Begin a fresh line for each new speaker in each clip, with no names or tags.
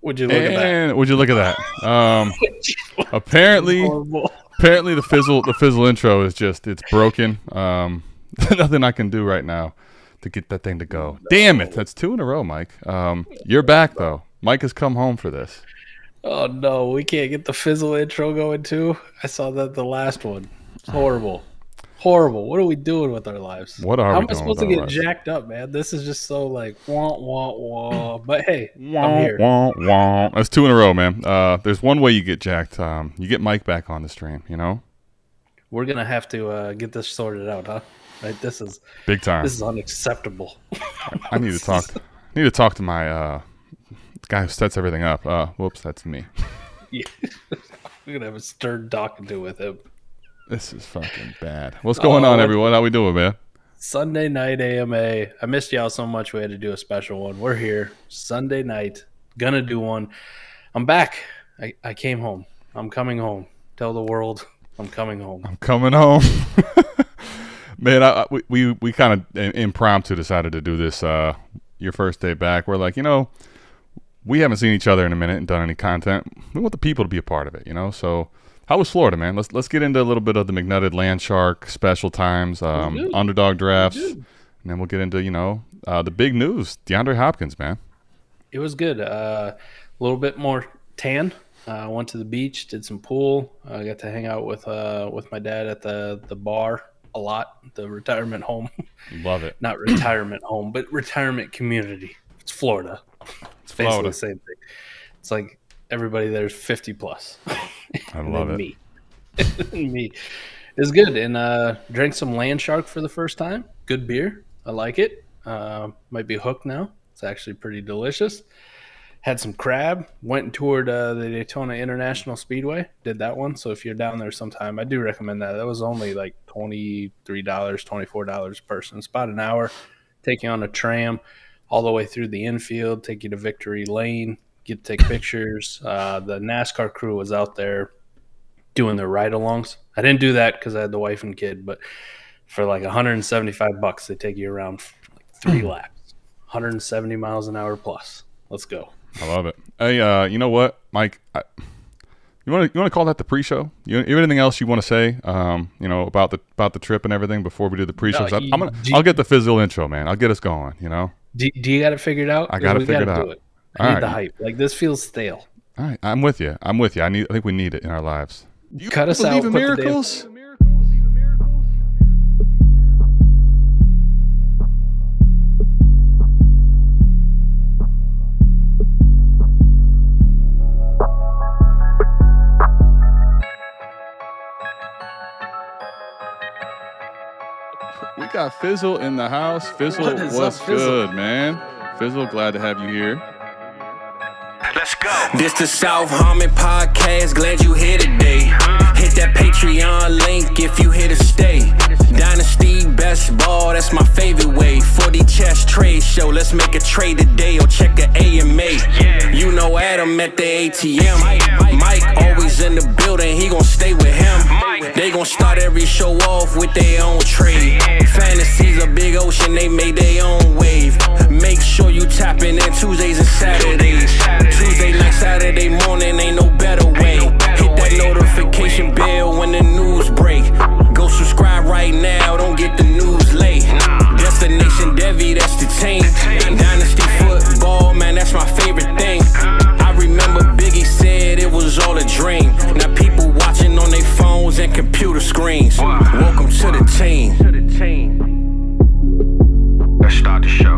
Would you look at that?
Would you look at that? Apparently the fizzle intro is it's broken. Nothing I can do right now to get that thing to go. No. Damn it! That's 2 in a row, Mike. You're back though. Mike has come home for this.
Oh no, we can't get the fizzle intro going too. I saw that the last one. It's horrible. Horrible. What are we doing with our lives?
What are we doing?
How am I supposed to get jacked up, man? This is just so like wah wah wah. But hey, I'm here.
Wah, wah. That's 2 in a row, man. There's one way you get jacked. You get Mike back on the stream. You know.
We're gonna have to get this sorted out, huh? Right. This is
big time.
This is unacceptable.
I need to talk. Need to talk to my guy who sets everything up. Whoops, that's me.
Yeah. We're gonna have a stern talking to with him.
This is fucking bad. What's going on, everyone? How we doing, man?
Sunday night AMA. I missed y'all so much. We had to do a special one. We're here Sunday night. Gonna do one. I'm back. I came home. I'm coming home. Tell the world I'm coming home.
I'm coming home. Man, we kind of impromptu decided to do this your first day back. We're like, we haven't seen each other in a minute and done any content. We want the people to be a part of it, So how was Florida, man? Let's get into a little bit of the McNutted Land Shark special times, underdog drafts, and then we'll get into the big news, DeAndre Hopkins, man.
It was good. A little bit more tan. Went to the beach, did some pool. I got to hang out with my dad at the bar a lot. The retirement home.
Love it.
Not retirement home, but retirement community. It's Florida. It's basically the same thing. It's like everybody there's 50 plus.
I love it.
Me. Me. It's good. And drank some Land Shark for the first time. Good beer. I like it. Might be hooked now. It's actually pretty delicious. Had some crab. Went and toured the Daytona International Speedway. Did that one. So if you're down there sometime, I do recommend that. That was only like $23, $24 a person. It's about an hour. Take you on a tram all the way through the infield. Take you to Victory Lane. Get to take pictures. The NASCAR crew was out there doing their ride-alongs. I didn't do that because I had the wife and kid, but for like $175, they take you around for like 3 laps. 170 miles an hour plus. Let's go.
I love it. Hey, you know what, Mike? You want to call that the pre-show? Anything else you want to say? About the trip and everything before we do the pre-show. I'll get the fizzle intro, man. I'll get us going.
Do you got it figured out?
I got it figured out.
I need the hype. Like, this feels stale.
All right, I'm with you. I think we need it in our lives.
You cut us out.
Believe in miracles? We got Fizzle in the house. Fizzle, what's good, man? Fizzle, glad to have you here.
Let's go. This the South Harmon podcast. Glad you here today. Hit that Patreon link if you here to stay. Dynasty best ball, that's my favorite way. 40 chess trade show, let's make a trade today or check a AMA. You know Adam at the ATM. Mike always in the building, he gon' stay with him. They gon' start every show off with their own trade. Fantasy's a big ocean, they made their own wave. Make sure you tapping in Tuesdays and Saturdays. Tuesday night, Saturday morning, ain't no better way. Hit that notification bell when the news break. Go subscribe right now, don't get the news late. Destination Devy, that's the team. Dynasty Football, man, that's my favorite thing. I remember Biggie said it was all a dream. Now people watching on their phones and computer screens. Welcome to the team. Let's start the show.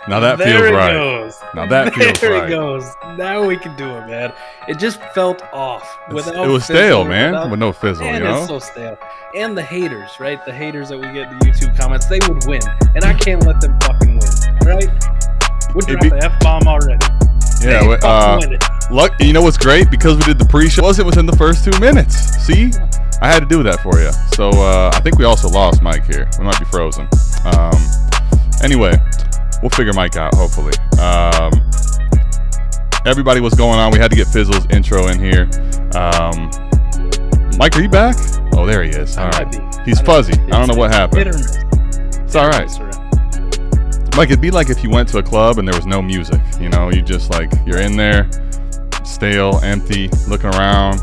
Now that feels right. Now that feels right.
There it goes. Now we can do it, man. It just felt off.
It was stale, man, with no fizzle,
man, it's so stale. And the haters, right? The haters that we get in the YouTube comments, they would win. And I can't let them fucking win, right? We'll drop the F-bomb already.
Yeah, look, you know what's great? Because we did the pre-show, it within the first 2 minutes. See? I had to do that for you. So I think we also lost Mike here. We might be frozen. Anyway, we'll figure Mike out, hopefully. Everybody, what's going on? We had to get Fizzle's intro in here. Mike, are you back? Oh, there he is. All right. He's fuzzy. I don't know what happened. It's all right. Mike, it'd be like if you went to a club and there was no music. You know, you just like you're in there, stale, empty, looking around.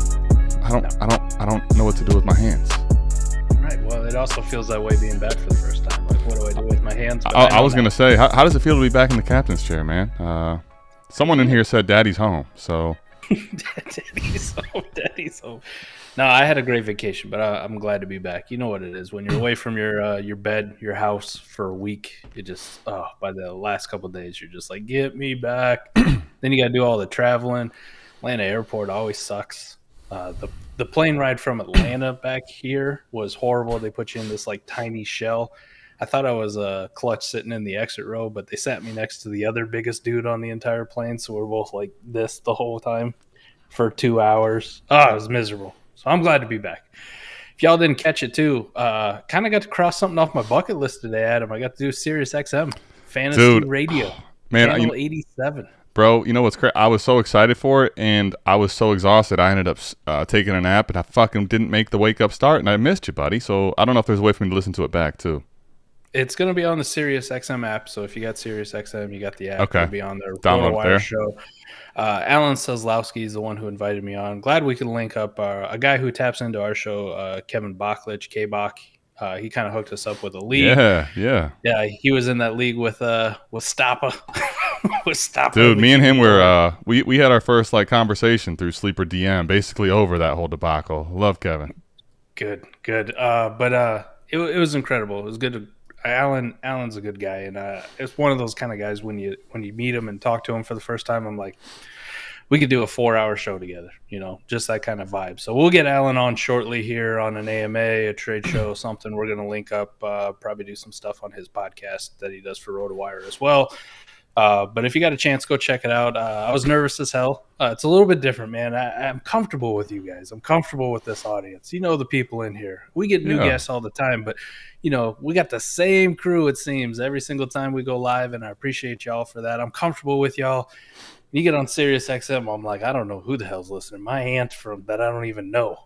I don't know what to do with my hands.
Right. Well, it also feels that way being back for the first time. Like, what do I do with my hands?
I was gonna say, how does it feel to be back in the captain's chair, man? Someone in here said Daddy's home, so.
Daddy's home. No, I had a great vacation, but I'm glad to be back. You know what it is when you're away from your bed, your house for a week. It just by the last couple of days, you're just like, get me back. Then you got to do all the traveling. Atlanta airport always sucks. The plane ride from Atlanta back here was horrible. They put you in this like tiny shell. I thought I was a clutch sitting in the exit row, but they sat me next to the other biggest dude on the entire plane, so we're both like this the whole time for 2 hours. It was miserable. So I'm glad to be back. If y'all didn't catch it too, kind of got to cross something off my bucket list today, Adam. I got to do Sirius XM Fantasy Radio,
man,
channel 87.
Bro, you know what's crazy? I was so excited for it, and I was so exhausted. I ended up taking a nap, and I fucking didn't make the wake-up start, and I missed you, buddy. So I don't know if there's a way for me to listen to it back, too.
It's going to be on the Sirius XM app, so if you got Sirius XM, you got the app.
Okay.
It'll be on there.
Download there.
Show. Alan Seslowski is the one who invited me on. Glad we can link up. A guy who taps into our show, Kevin Bachlich, K-Bach. He kind of hooked us up with a league.
Yeah.
He was in that league with Stappa. with Stappa.
Dude, me and him were we had our first like conversation through Sleeper DM, basically over that whole debacle. Love Kevin.
Good. But it was incredible. It was good. Alan's a good guy, and it's one of those kind of guys when you meet him and talk to him for the first time, I'm like, we could do a 4-hour show together, just that kind of vibe. So we'll get Alan on shortly here on an AMA, a trade show, something. We're going to link up, probably do some stuff on his podcast that he does for RotoWire as well. But if you got a chance, go check it out. I was nervous as hell. It's a little bit different, man. I'm comfortable with you guys. I'm comfortable with this audience. You know the people in here. We get new guests all the time, but we got the same crew, it seems, every single time we go live, and I appreciate y'all for that. I'm comfortable with y'all. You get on Sirius XM, I'm like, I don't know who the hell's listening. My aunt from that I don't even know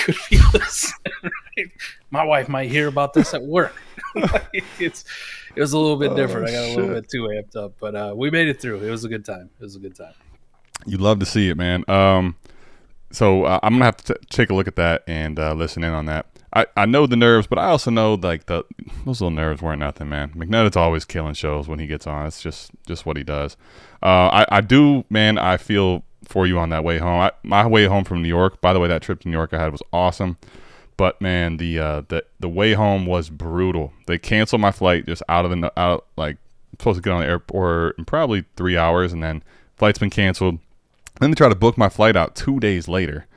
could be listening. Right? My wife might hear about this at work. It was a little bit different. I got a little bit too amped up, but we made it through. It was a good time.
You love to see it, man. So I'm gonna have to take a look at that and listen in on that. I know the nerves, but I also know like those little nerves weren't nothing, man. McNutted's always killing shows when he gets on. It's just what he does. I do, man. I feel for you on that way home. My way home from New York. By the way, that trip to New York I had was awesome. But man, the way home was brutal. They canceled my flight just I'm supposed to get on the airport in probably 3 hours, and then flight's been canceled. Then they try to book my flight out 2 days later.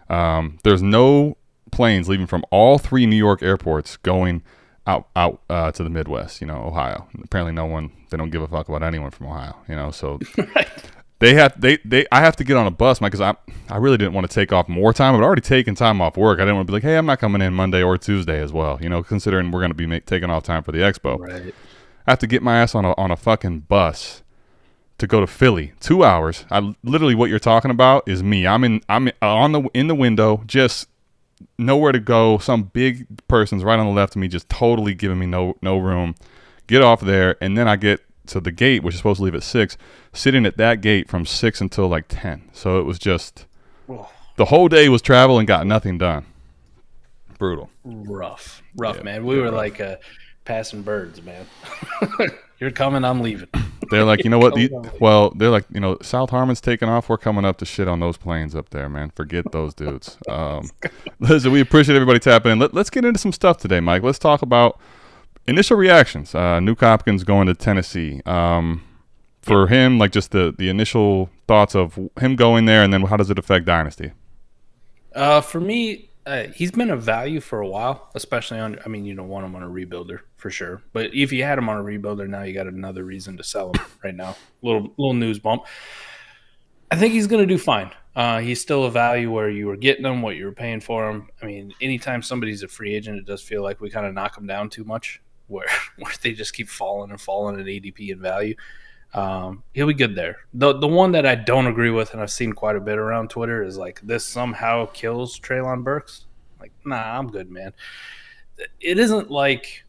There's no planes leaving from all 3 New York airports going out to the Midwest, Ohio. Apparently they don't give a fuck about anyone from Ohio, so I have to get on a bus, because I really didn't want to take off more time. I'd already taken time off work. I didn't want to be like, hey, I'm not coming in Monday or Tuesday as well, considering we're going to be taking off time for the Expo. Right. I have to get my ass on a fucking bus to go to Philly. 2 hours. Literally what you're talking about is me. I'm in the window, just nowhere to go. Some big person's right on the left of me, just totally giving me no room. Get off there, and then I get to the gate, which is supposed to leave at 6, sitting at that gate from 6 until like 10. So it was just the whole day was travel and got nothing done. Brutal. Rough,
man. We were like passing birds, man. You're coming, I'm leaving.
They're like, you know what? They're like, South Harmon's taking off. We're coming up to shit on those planes up there, man. Forget those dudes. Listen, we appreciate everybody tapping in. Let's get into some stuff today, Mike. Let's talk about initial reactions. Nuke Hopkins going to Tennessee. For him, like just the initial thoughts of him going there, and then how does it affect Dynasty?
For me, he's been a value for a while, especially on. I mean, you don't want him on a rebuilder for sure, but if you had him on a rebuilder, now you got another reason to sell him right now. Little news bump. I think he's going to do fine. He's still a value where you were getting him, what you were paying for him. I mean, anytime somebody's a free agent, it does feel like we kind of knock them down too much, where they just keep falling in ADP and value. He'll be good there. The one that I don't agree with, and I've seen quite a bit around Twitter, is like this somehow kills Treylon Burks. Like, nah, I'm good, man. It isn't like,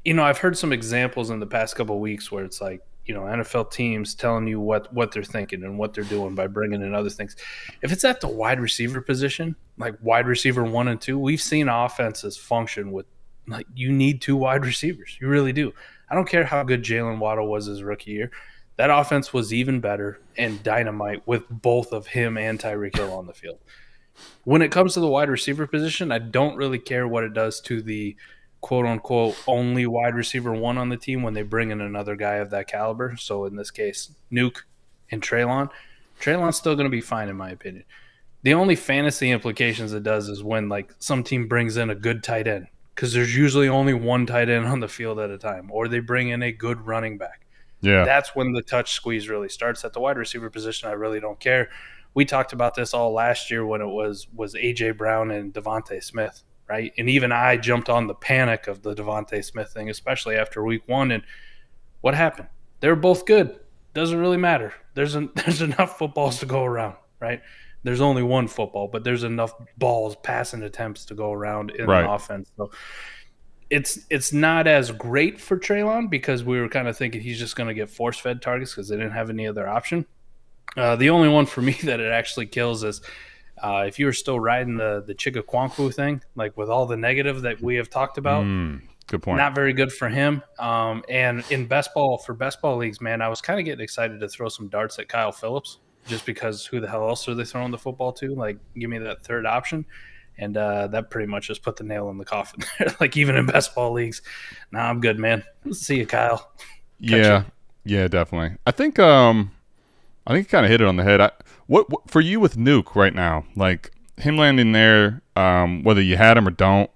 I've heard some examples in the past couple of weeks where it's like, NFL teams telling you what they're thinking and what they're doing by bringing in other things. If it's at the wide receiver position, like wide receiver 1 and 2, we've seen offenses function with, like, you need 2 wide receivers. You really do. I don't care how good Jalen Waddle was his rookie year. That offense was even better and dynamite with both of him and Tyreek Hill on the field. When it comes to the wide receiver position, I don't really care what it does to the quote-unquote only wide receiver 1 on the team when they bring in another guy of that caliber. So in this case, Nuke and Treylon's still going to be fine in my opinion. The only fantasy implications it does is when, like, some team brings in a good tight end, because there's usually only one tight end on the field at a time, or they bring in a good running back.
Yeah.
That's when the touch squeeze really starts. At the wide receiver position, I really don't care. We talked about this all last year when it was A.J. Brown and Devontae Smith. Right. And even I jumped on the panic of the Devontae Smith thing, especially after week 1. And what happened? They were both good. Doesn't really matter. There's enough footballs to go around, right? There's only one football, but there's enough balls, passing attempts to go around in an offense. So it's not as great for Treylon because we were kind of thinking he's just going to get force-fed targets because they didn't have any other option. The only one for me that it actually kills is if you were still riding the Chigga thing, like with all the negative that we have talked about,
good point.
Not very good for him. And in best ball leagues, man, I was kind of getting excited to throw some darts at Kyle Phillips just because who the hell else are they throwing the football to? Like, give me that third option. And that pretty much just put the nail in the coffin there. Like, even in best ball leagues, nah, I'm good, man. See you, Kyle.
Yeah, definitely. I think you kind of hit it on the head. What for you with Nuke right now? Like him landing there, whether you had him or don't,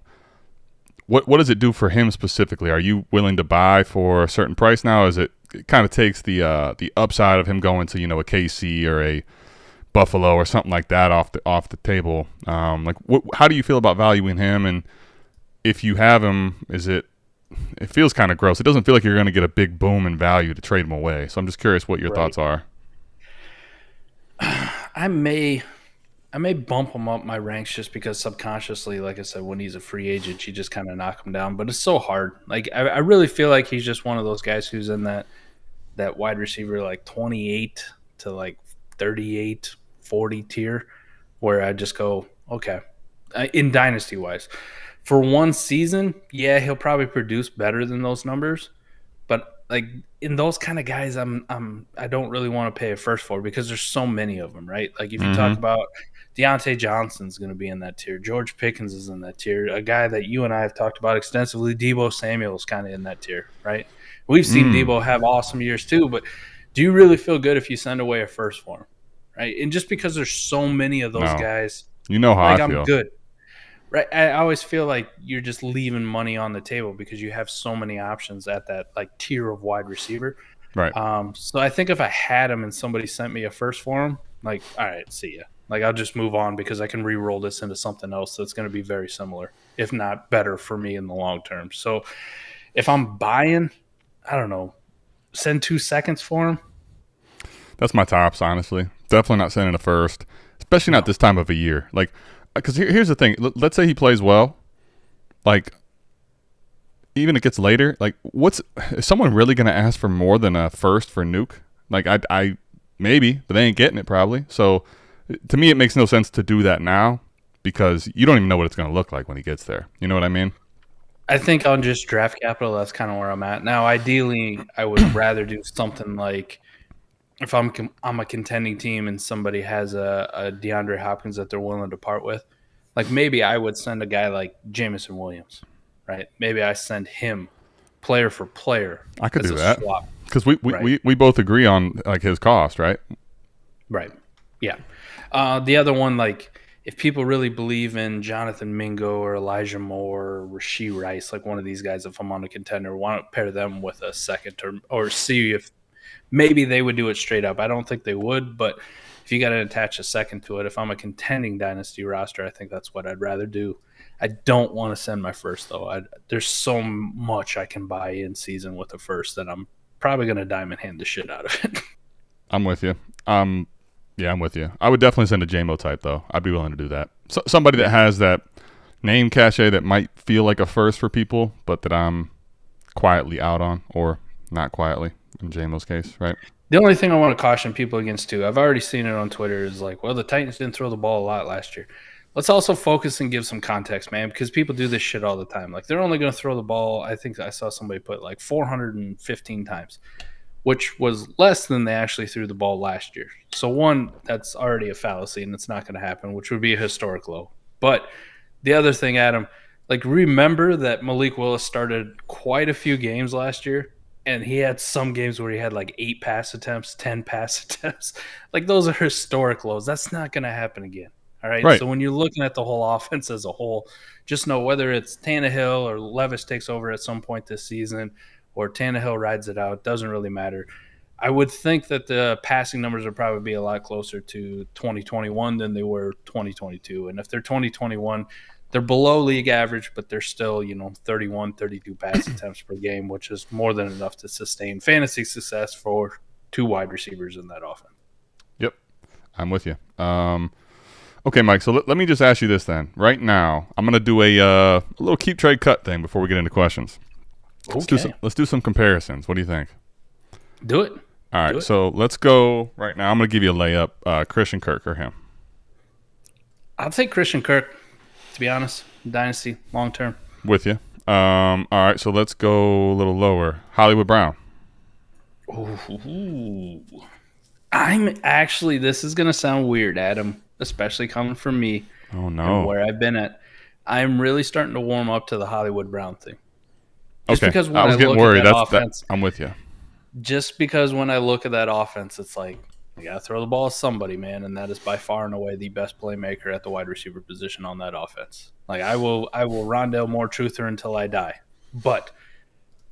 what does it do for him specifically? Are you willing to buy for a certain price now? It kind of takes the upside of him going to a KC or a Buffalo or something like that off the table? How do you feel about valuing him? And if you have him, it feels kind of gross. It doesn't feel like you're going to get a big boom in value to trade him away. So I'm just curious what your thoughts are.
I may bump him up my ranks just because subconsciously, like I said, when he's a free agent, you just kind of knock him down. But it's so hard. Like I really feel like he's just one of those guys who's in that wide receiver like 28 to like 38, 40 tier, where I just go, okay, in dynasty wise, for one season, yeah, he'll probably produce better than those numbers. But like in those kind of guys, I don't really want to pay a first for because there's so many of them, right? Like if you talk about Deontay Johnson's going to be in that tier, George Pickens is in that tier, a guy that you and I have talked about extensively, Deebo Samuel is kind of in that tier, right? We've seen Deebo have awesome years too, but do you really feel good if you send away a first for him, right? And just because there's so many of those guys,
how I feel.
I'm good. Right, I always feel like you're just leaving money on the table because you have so many options at that like tier of wide receiver.
Right.
So I think if I had him and somebody sent me a first for him, like, all right, see ya. Like I'll just move on because I can re-roll this into something else that's going to be very similar, if not better for me in the long term. So if I'm buying, I don't know, send 2 seconds for him.
That's my tops, honestly. Definitely not sending a first, especially not this time of a year. Like. Because here's the thing. Let's say he plays well. Like, even if it gets later, like, is someone really going to ask for more than a first for Nuke? Like, I maybe, but they ain't getting it probably. So, to me, it makes no sense to do that now because you don't even know what it's going to look like when he gets there. You know what I mean?
I think on just draft capital, that's kind of where I'm at. Now, ideally, I would rather do something like if I'm a contending team and somebody has a DeAndre Hopkins that they're willing to part with, like maybe I would send a guy like Jameson Williams, right? Maybe I send him player for player.
I could do that because we both agree on like his cost, right?
Right. Yeah. The other one, like if people really believe in Jonathan Mingo or Elijah Moore or Rashee Rice, like one of these guys, if I'm on a contender, why not pair them with a second or see if maybe they would do it straight up. I don't think they would, but if you got to attach a second to it, if I'm a contending dynasty roster, I think that's what I'd rather do. I don't want to send my first, though. There's so much I can buy in season with a first that I'm probably going to diamond hand the shit out of it.
I'm with you. Yeah, I'm with you. I would definitely send a JMO type, though. I'd be willing to do that. So, somebody that has that, name cachet that might feel like a first for people, but that I'm quietly out on, or not quietly in JMO's case, right?
The only thing I want to caution people against, too, I've already seen it on Twitter, is like, well, the Titans didn't throw the ball a lot last year. Let's also focus and give some context, man, because people do this shit all the time. Like, they're only going to throw the ball, I think I saw somebody put like 415 times, which was less than they actually threw the ball last year. So, one, that's already a fallacy, and it's not going to happen, which would be a historic low. But the other thing, Adam, like, remember that Malik Willis started quite a few games last year, and he had some games where he had like 8 pass attempts, 10 pass attempts. Like, those are historic lows. That's not going to happen again. All right? So when you're looking at the whole offense as a whole, just know whether it's Tannehill or Levis takes over at some point this season or Tannehill rides it out, doesn't really matter. I would think that the passing numbers would probably be a lot closer to 2021 than they were 2022. And if they're 2021, they're below league average, but they're still, 31, 32 pass attempts per game, which is more than enough to sustain fantasy success for 2 wide receivers in that offense.
Yep, I'm with you. Okay, Mike, so let me just ask you this then. Right now, I'm going to do a little keep, trade, cut thing before we get into questions.
Okay.
Let's do some comparisons. What do you think?
Do it.
All right, so let's go right now. I'm going to give you a layup. Christian Kirk or him?
I'll take Christian Kirk, to be honest. Dynasty, long term.
With you. All right, so let's go a little lower. Hollywood Brown.
Ooh. I'm actually, this is going to sound weird, Adam, especially coming from me.
Oh, no.
And where I've been at. I'm really starting to warm up to the Hollywood Brown thing. Just
okay,
because when
I was getting
look
worried.
At that offense,
I'm with you.
Just because when I look at that offense, it's like, you got to throw the ball at somebody, man, and that is by far and away the best playmaker at the wide receiver position on that offense. Like, I will Rondale Moore truther until I die. But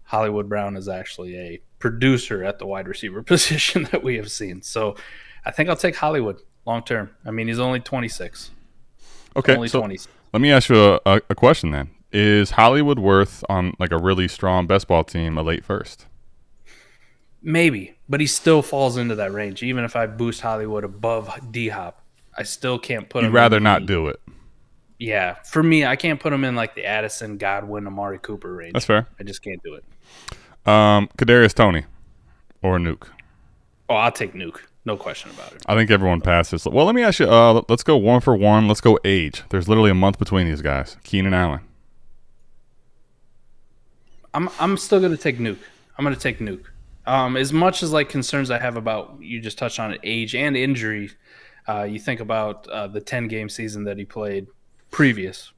Hollywood Brown is actually a producer at the wide receiver position that we have seen. So I think I'll take Hollywood long term. I mean, he's only 26.
Okay,
only
so
26.
Let me ask you a question then. Is Hollywood worth on like a really strong best ball team a late first?
Maybe, but he still falls into that range. Even if I boost Hollywood above D-Hop, I still can't put him.
You'd rather not do it.
Yeah, for me, I can't put him in like the Addison, Godwin, Amari Cooper range.
That's fair.
I just can't do it.
Kadarius Toney or Nuke?
Oh, I'll take Nuke. No question about it.
I think everyone passes. Well, let me ask you. Let's go 1 for 1. Let's go age. There's literally a month between these guys. Keenan Allen.
I'm still going to take Nuke. I'm going to take Nuke. As much as like concerns I have about, you just touched on it, age and injury, you think about the 10-game season that he played previous.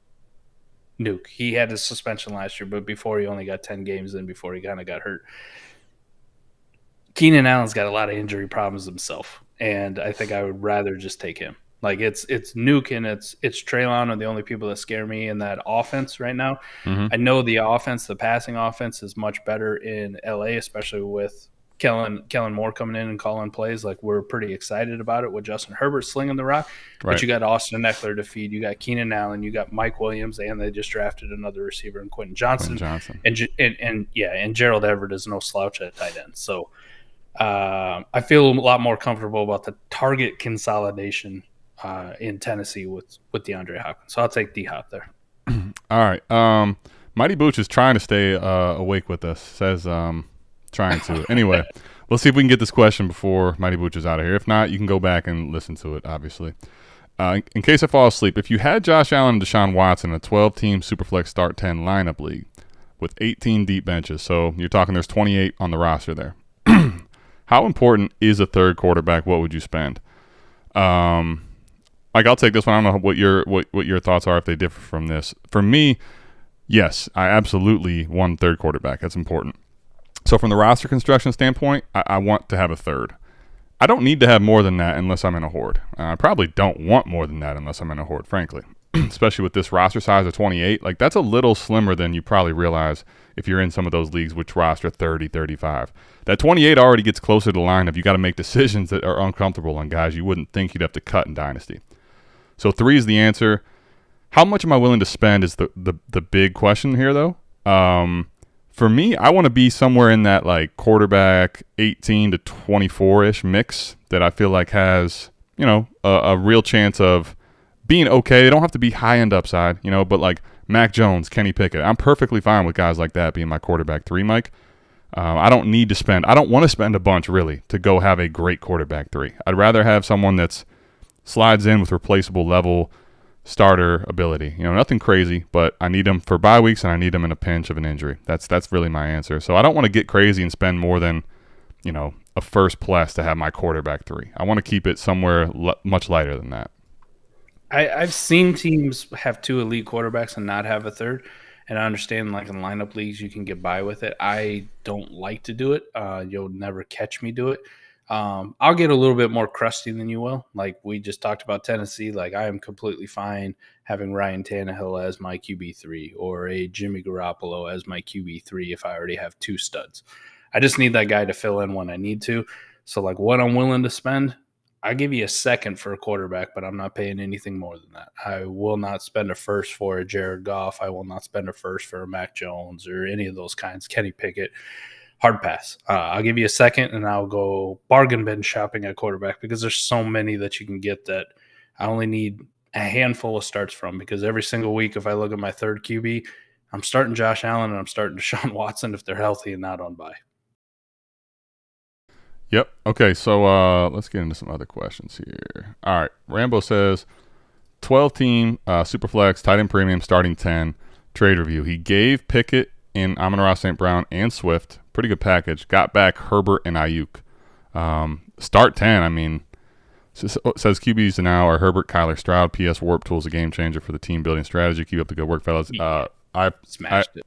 Nuke. He had his suspension last year, but before he only got 10 games in before he kind of got hurt. Keenan Allen's got a lot of injury problems himself, and I think I would rather just take him. Like, it's Nuke and it's Treylon are the only people that scare me in that offense right now.
Mm-hmm.
I know the passing offense is much better in LA, especially with Kellen Moore coming in and calling plays. Like, we're pretty excited about it with Justin Herbert slinging the rock.
Right.
But you got Austin Eckler to feed. You got Keenan Allen. You got Mike Williams, and they just drafted another receiver in Quentin Johnson. And Gerald Everett is no slouch at tight end. So I feel a lot more comfortable about the target consolidation in Tennessee with DeAndre Hopkins. So I'll take D-Hop there.
All right. Mighty Booch is trying to stay awake with us. Says trying to. Anyway, let's see if we can get this question before Mighty Booch is out of here. If not, you can go back and listen to it, obviously. In case I fall asleep, if you had Josh Allen and Deshaun Watson in a 12-team Superflex Start 10 lineup league with 18 deep benches, so you're talking there's 28 on the roster there, how important is a third quarterback? What would you spend? Like, I'll take this one. I don't know what your thoughts are if they differ from this. For me, yes, I absolutely want third quarterback. That's important. So from the roster construction standpoint, I want to have a third. I don't need to have more than that unless I'm in a horde. I probably don't want more than that unless I'm in a horde, frankly. Especially with this roster size of 28. Like, that's a little slimmer than you probably realize if you're in some of those leagues which roster 30, 35. That 28 already gets closer to the line of you got to make decisions that are uncomfortable on guys you wouldn't think you'd have to cut in Dynasty. So 3 is the answer. How much am I willing to spend is the big question here, though. For me, I want to be somewhere in that like quarterback 18 to 24-ish mix that I feel like has, a real chance of being okay. They don't have to be high-end upside, but like Mac Jones, Kenny Pickett. I'm perfectly fine with guys like that being my quarterback 3, Mike. I don't want to spend a bunch, really, to go have a great quarterback 3. I'd rather have someone that's slides in with replaceable level starter ability. Nothing crazy, but I need them for bye weeks and I need them in a pinch of an injury. That's really my answer. So I don't want to get crazy and spend more than, a first plus to have my quarterback 3. I want to keep it somewhere much lighter than that.
I've seen teams have 2 elite quarterbacks and not have a third. And I understand, like in lineup leagues, you can get by with it. I don't like to do it. You'll never catch me do it. I'll get a little bit more crusty than you will. Like we just talked about Tennessee. Like I am completely fine having Ryan Tannehill as my QB3 or a Jimmy Garoppolo as my QB3 if I already have 2 studs. I just need that guy to fill in when I need to. So like what I'm willing to spend, I'll give you a second for a quarterback, but I'm not paying anything more than that. I will not spend a first for a Jared Goff. I will not spend a first for a Mac Jones or any of those kinds. Kenny Pickett, hard pass. I'll give you a second, and I'll go bargain bin shopping at quarterback because there's so many that you can get that I only need a handful of starts from because every single week if I look at my third QB, I'm starting Josh Allen and I'm starting Deshaun Watson if they're healthy and not on bye.
Yep. Okay, so let's get into some other questions here. All right. Rambo says, 12-team Superflex, tight end premium, starting 10, trade review. He gave Pickett in Amon-Ra St. Brown and Swift. Pretty good package. Got back Herbert and Ayuk. Start 10, I mean, says QBs now are Herbert, Kyler, Stroud. PS WoRP tool's a game changer for the team building strategy. Keep up the good work, fellas. I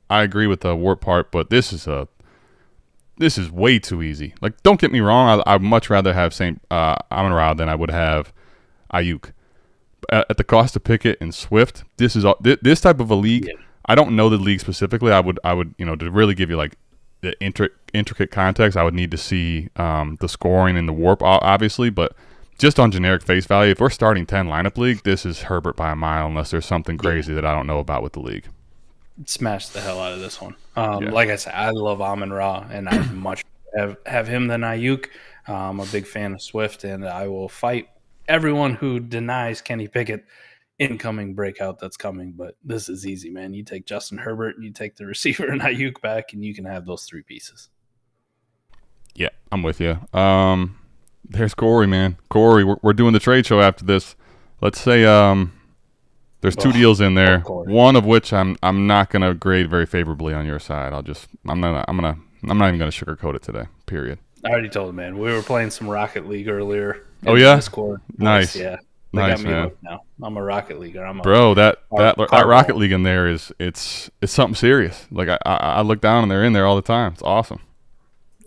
agree with the WoRP part, but this is way too easy. Like, don't get me wrong. I'd much rather have Amon-Ra than I would have Ayuk. At the cost of Pickett and Swift, this type of a league. Yeah. I don't know the league specifically. I would to really give you like the intricate context, I would need to see the scoring and the WoRP, obviously. But just on generic face value, if we're starting 10 lineup league, this is Herbert by a mile, unless there's something crazy that I don't know about with the league.
Smash the hell out of this one. Like I said, I love Amon-Ra, and I'd much have him than Ayuk. I'm a big fan of Swift, and I will fight everyone who denies Kenny Pickett incoming breakout that's coming. But this is easy, man. You take Justin Herbert, you take the receiver and Ayuk back, and you can have those 3 pieces.
Yeah, I'm with you. There's Corey, man. Corey, we're doing the trade show after this. Let's say there's 2 deals in there, one of which I'm not gonna grade very favorably on your side. I'm not even gonna sugarcoat it today. Period.
I already told him, man. We were playing some Rocket League earlier.
Oh yeah,
Discord.
Nice.
Yeah,
nice,
got me
man.
Now I'm a Rocket Leaguer.
That Rocket League in there it's something serious. Like I look down and they're in there all the time. It's awesome.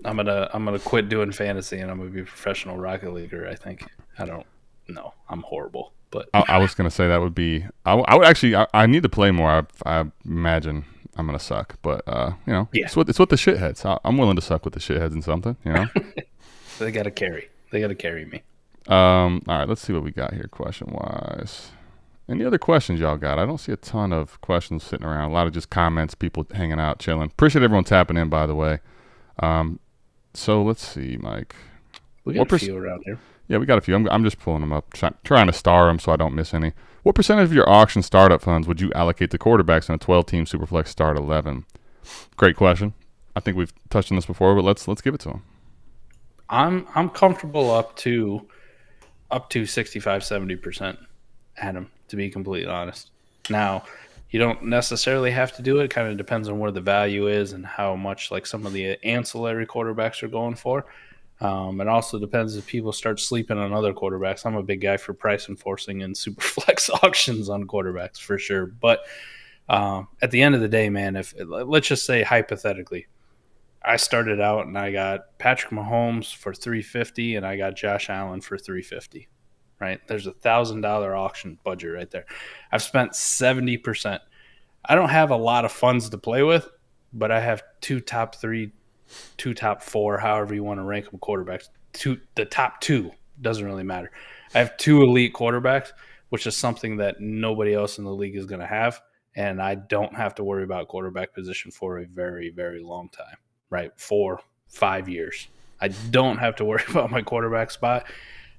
I'm gonna quit doing fantasy and I'm gonna be a professional Rocket Leaguer. I think. I don't know. I'm horrible. But
I was gonna say that would be. I would actually. I need to play more. I imagine I'm gonna suck, but yeah. It's with the shitheads. I'm willing to suck with the shitheads in something.
They gotta carry. They gotta carry me.
All right. Let's see what we got here, question wise. Any other questions y'all got? I don't see a ton of questions sitting around. A lot of just comments, people hanging out, chilling. Appreciate everyone tapping in, by the way. So let's see, Mike.
We got a few around here.
Yeah, we got a few. I'm just pulling them up, trying to star them so I don't miss any. What percentage of your auction startup funds would you allocate to quarterbacks in a 12-team Superflex start 11? Great question. I think we've touched on this before, but let's give it to them.
I'm comfortable up to 65-70%, Adam, to be completely honest. Now, you don't necessarily have to do it. It kind of depends on where the value is and how much like some of the ancillary quarterbacks are going for. It also depends if people start sleeping on other quarterbacks. I'm a big guy for price enforcing and super flex auctions on quarterbacks for sure. But at the end of the day, man, let's just say hypothetically, I started out and I got Patrick Mahomes for $350 and I got Josh Allen for $350. Right? There's $1,000 auction budget right there. I've spent 70%. I don't have a lot of funds to play with, but I have 2 top 3, 2 top 4, however you want to rank them quarterbacks. The top 2 doesn't really matter. I have 2 elite quarterbacks, which is something that nobody else in the league is going to have, and I don't have to worry about quarterback position for a very, very long time. Right? 4-5 years. I don't have to worry about my quarterback spot.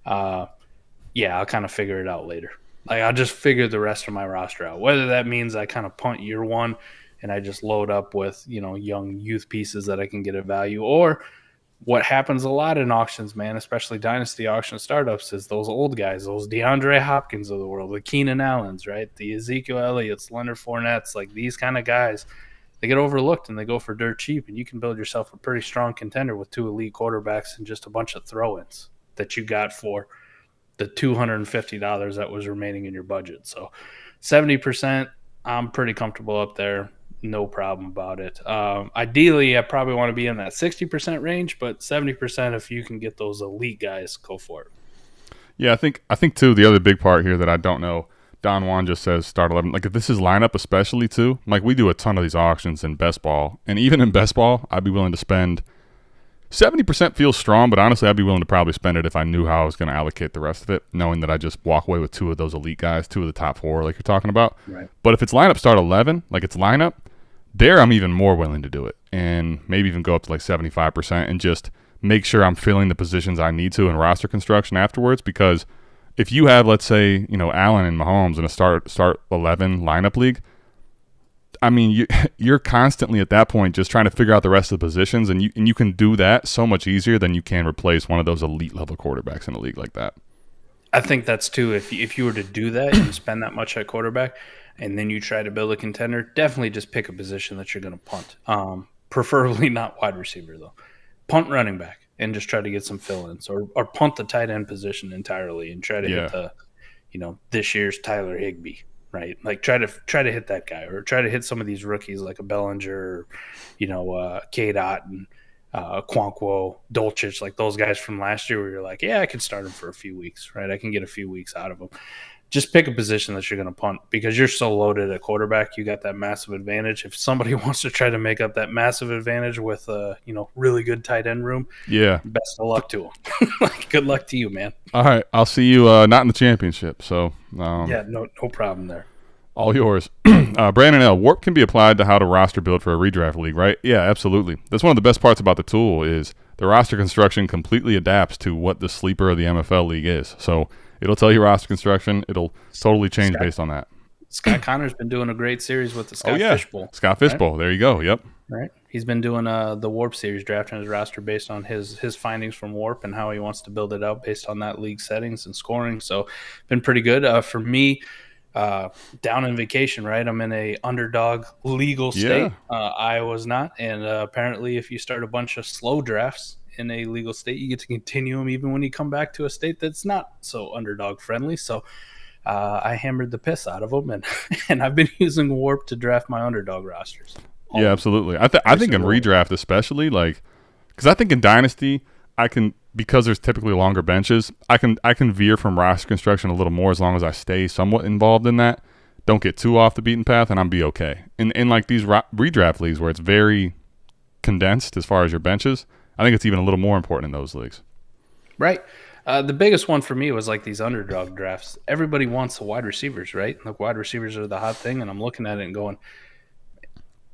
Yeah, I'll kind of figure it out later. Like, I'll just figure the rest of my roster out. Whether that means I kind of punt year one and I just load up with, young youth pieces that I can get a value, or what happens a lot in auctions, man, especially dynasty auction startups, is those old guys, those DeAndre Hopkins of the world, the Keenan Allens, right? The Ezekiel Elliott's, Leonard Fournette's, like these kind of guys, they get overlooked and they go for dirt cheap, and you can build yourself a pretty strong contender with 2 elite quarterbacks and just a bunch of throw-ins that you got for the $250 that was remaining in your budget. So 70%, I'm pretty comfortable up there. No problem about it. Ideally, I probably want to be in that 60% range, but 70%, if you can get those elite guys, go for it.
Yeah, I think too, the other big part here that I don't know, Don Juan just says start 11. Like, if this is lineup especially too, like we do a ton of these auctions in best ball, and even in best ball, I'd be willing to spend 70% feels strong, but honestly, I'd be willing to probably spend it if I knew how I was going to allocate the rest of it, knowing that I just walk away with 2 of those elite guys, 2 of the top 4, like you're talking about.
Right.
But if it's lineup start 11, like it's lineup, there I'm even more willing to do it, and maybe even go up to like 75% and just make sure I'm filling the positions I need to in roster construction afterwards. Because if you have, let's say, Allen and Mahomes in a start 11 lineup league, I mean, you're constantly at that point just trying to figure out the rest of the positions, and you can do that so much easier than you can replace one of those elite level quarterbacks in a league like that.
I think that's too. If you were to do that, you spend that much at quarterback, and then you try to build a contender, definitely just pick a position that you're going to punt. Preferably not wide receiver though. Punt running back and just try to get some fill-ins, or punt the tight end position entirely and try to hit the, this year's Tyler Higbee. Right, like try to hit that guy, or try to hit some of these rookies like a Bellinger, K-Dot and Quanquo, Dolchich, like those guys from last year where you're like, yeah, I can start him for a few weeks, right? I can get a few weeks out of him. Just pick a position that you're going to punt, because you're so loaded at quarterback. You got that massive advantage. If somebody wants to try to make up that massive advantage with really good tight end room,
yeah,
best of luck to them. Like, good luck to you, man.
All right, I'll see you not in the championship. So
no problem there.
All yours. Brandon L. WoRP can be applied to how to roster build for a redraft league, right? Yeah, absolutely. That's one of the best parts about the tool is the roster construction completely adapts to what the sleeper of the MFL league is. So it'll tell you roster construction. It'll totally change based on that.
Scott Connor's been doing a great series with the Scott Fishbowl.
Scott Fishbowl. Right? There you go. Yep.
Right. He's been doing the WoRP series, drafting his roster based on his findings from WoRP and how he wants to build it out based on that league settings and scoring. So been pretty good. For me, down in vacation, right? I'm in a underdog legal state. I was not. And apparently if you start a bunch of slow drafts in a legal state, you get to continue them even when you come back to a state that's not so underdog friendly. So I hammered the piss out of them, and I've been using WoRP to draft my underdog rosters.
Yeah, absolutely. I think in redraft especially, like, because I think in Dynasty I can, because there's typically longer benches, I can veer from roster construction a little more as long as I stay somewhat involved in that. Don't get too off the beaten path, and I'm be okay. In like these redraft leagues where it's very condensed as far as your benches, I think it's even a little more important in those leagues.
Right. The biggest one for me was like these underdog drafts. Everybody wants the wide receivers, right? Like, wide receivers are the hot thing, and I'm looking at it and going,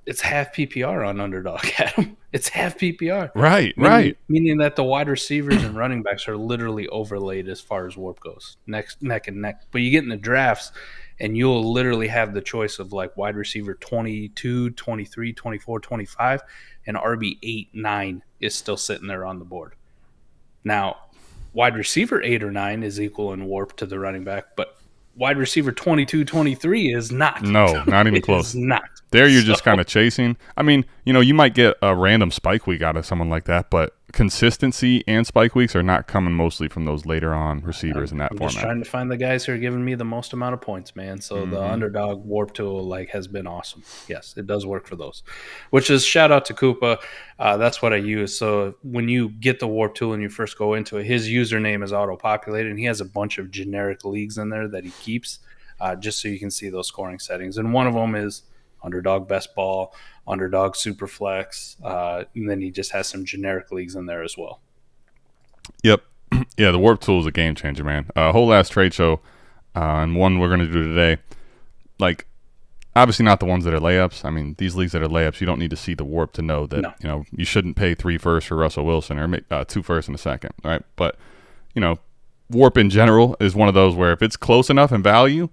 it's half PPR on underdog, Adam. It's half PPR.
Right.
Meaning that the wide receivers and running backs are literally overlaid as far as WoRP goes, neck and neck. But you get in the drafts, and you'll literally have the choice of like wide receiver 22, 23, 24, 25, and RB 8, 9 is still sitting there on the board. Now, wide receiver 8 or 9 is equal in WoRP to the running back, but wide receiver 22, 23 is not.
No, not even close.
Not.
There you're just kind of chasing. I mean, you might get a random spike week out of someone like that, but consistency and spike weeks are not coming mostly from those later on receivers in that format.
I'm just trying to find the guys who are giving me the most amount of points, man. So the underdog WoRP tool has been awesome. Yes, it does work for those. Which is, shout out to Koopa. That's what I use. So when you get the WoRP tool and you first go into it, his username is auto-populated, and he has a bunch of generic leagues in there that he keeps just so you can see those scoring settings. And one of them is Underdog Best Ball, Underdog Superflex, and then he just has some generic leagues in there as well.
Yep. Yeah, the WoRP tool is a game changer, man. A whole last trade show, and one we're going to do today. Like, obviously not the ones that are layups. I mean, these leagues that are layups, you don't need to see the WoRP to know that, you shouldn't pay 3 firsts for Russell Wilson or 2 firsts and a second, right? But, WoRP in general is one of those where if it's close enough in value,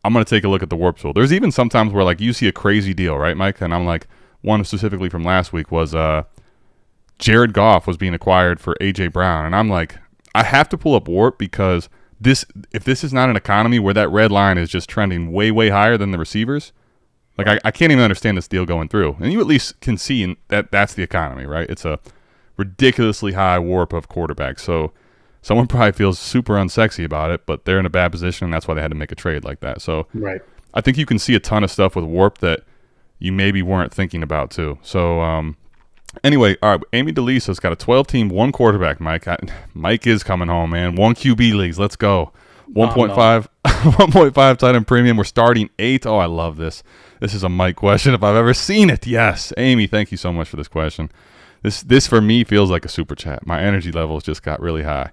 I'm going to take a look at the WoRP tool. There's even sometimes where like you see a crazy deal, right, Mike? And I'm like, one specifically from last week was Jared Goff was being acquired for A.J. Brown. And I'm like, I have to pull up WoRP because if this is not an economy where that red line is just trending way, way higher than the receivers, like I can't even understand this deal going through. And you at least can see that that's the economy, right? It's a ridiculously high WoRP of quarterbacks. So someone probably feels super unsexy about it, but they're in a bad position, and that's why they had to make a trade like that. So
right.
I think you can see a ton of stuff with WoRP that you maybe weren't thinking about too. So anyway, all right, Amy DeLisa's got a 12-team, one quarterback, Mike. Mike is coming home, man. One QB leagues. Let's go. 1.5 1.5 tight end premium. We're starting 8. Oh, I love this. This is a Mike question if I've ever seen it. Yes. Amy, thank you so much for this question. This for me feels like a super chat. My energy levels just got really high.